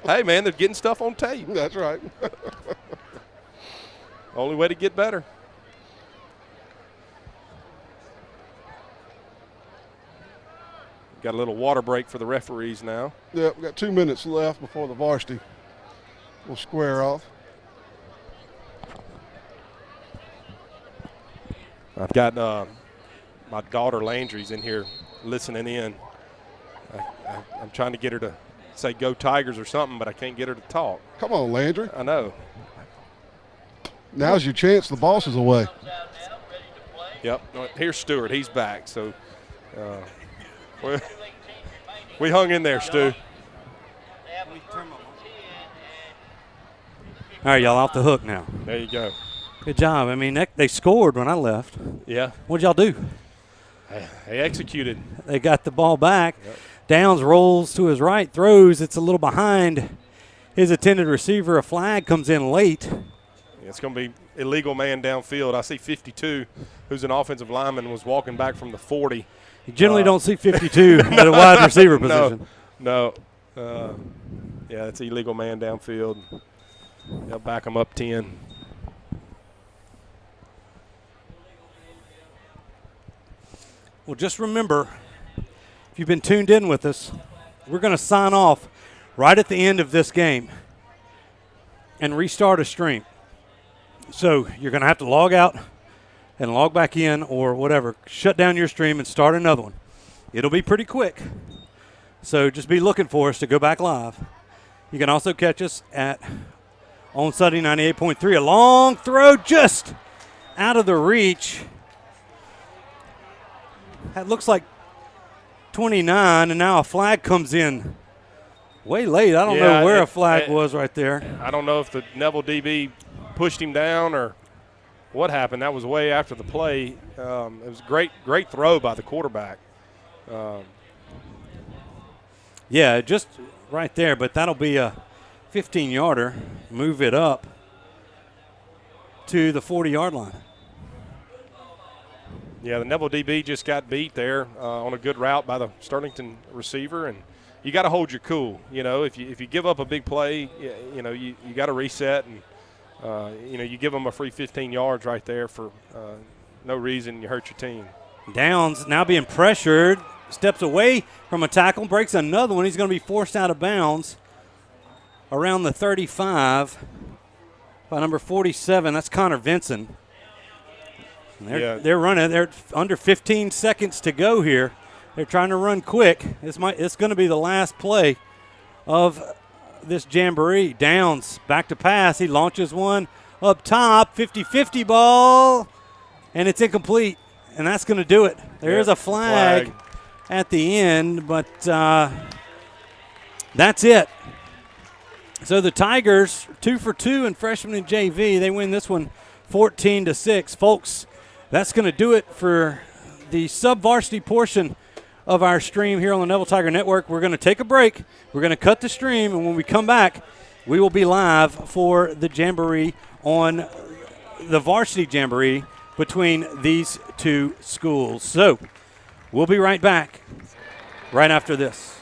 Hey, man, they're getting stuff on tape. That's right. Only way to get better. Got a little water break for the referees now. Yeah, we got 2 minutes left before the varsity will square off. I've got my daughter Landry's in here listening in. I'm trying to get her to say "Go Tigers" or something, but I can't get her to talk. Come on, Landry. I know. Now's your chance. The boss is away. Yep. Here's Stewart. He's back. So we hung in there, Stu. All right, y'all off the hook now. There you go. Good job. I mean, they scored when I left. Yeah. What'd y'all do? They executed. They got the ball back. Yep. Downs rolls to his right, throws. It's a little behind his intended receiver. A flag comes in late. It's going to be illegal man downfield. I see 52, who's an offensive lineman, was walking back from the 40. You generally don't see 52 at a wide receiver position. No. Yeah, it's illegal man downfield. They'll back them up 10. Well, just remember, if you've been tuned in with us, we're going to sign off right at the end of this game and restart a stream. So you're going to have to log out and log back in or whatever. Shut down your stream and start another one. It'll be pretty quick. So just be looking for us to go back live. You can also catch us on Sunday 98.3. A long throw just out of the reach. That looks like 29, and now a flag comes in way late. I don't know where a flag was right there. I don't know if the Neville DB pushed him down or what happened. That was way after the play. It was a great throw by the quarterback. Yeah, just right there, but that'll be a 15-yarder. Move it up to the 40-yard line. Yeah, the Neville DB just got beat there on a good route by the Sterlington receiver, and you got to hold your cool. You know, if you give up a big play, you got to reset, and you give them a free 15 yards right there for no reason. You hurt your team. Downs now being pressured, steps away from a tackle, breaks another one. He's going to be forced out of bounds around the 35 by number 47. That's Connor Vinson. They're running. They're under 15 seconds to go here. They're trying to run quick. It's going to be the last play of this Jamboree. Downs back to pass. He launches one up top. 50-50 ball, and it's incomplete. And that's going to do it. There is a flag at the end, but that's it. So the Tigers 2 for 2 in freshman and JV. They win this one 14-6. Folks, that's going to do it for the sub-varsity portion of our stream here on the Neville Tiger Network. We're going to take a break. We're going to cut the stream, and when we come back, we will be live for the Jamboree on the varsity Jamboree between these two schools. So we'll be right back right after this.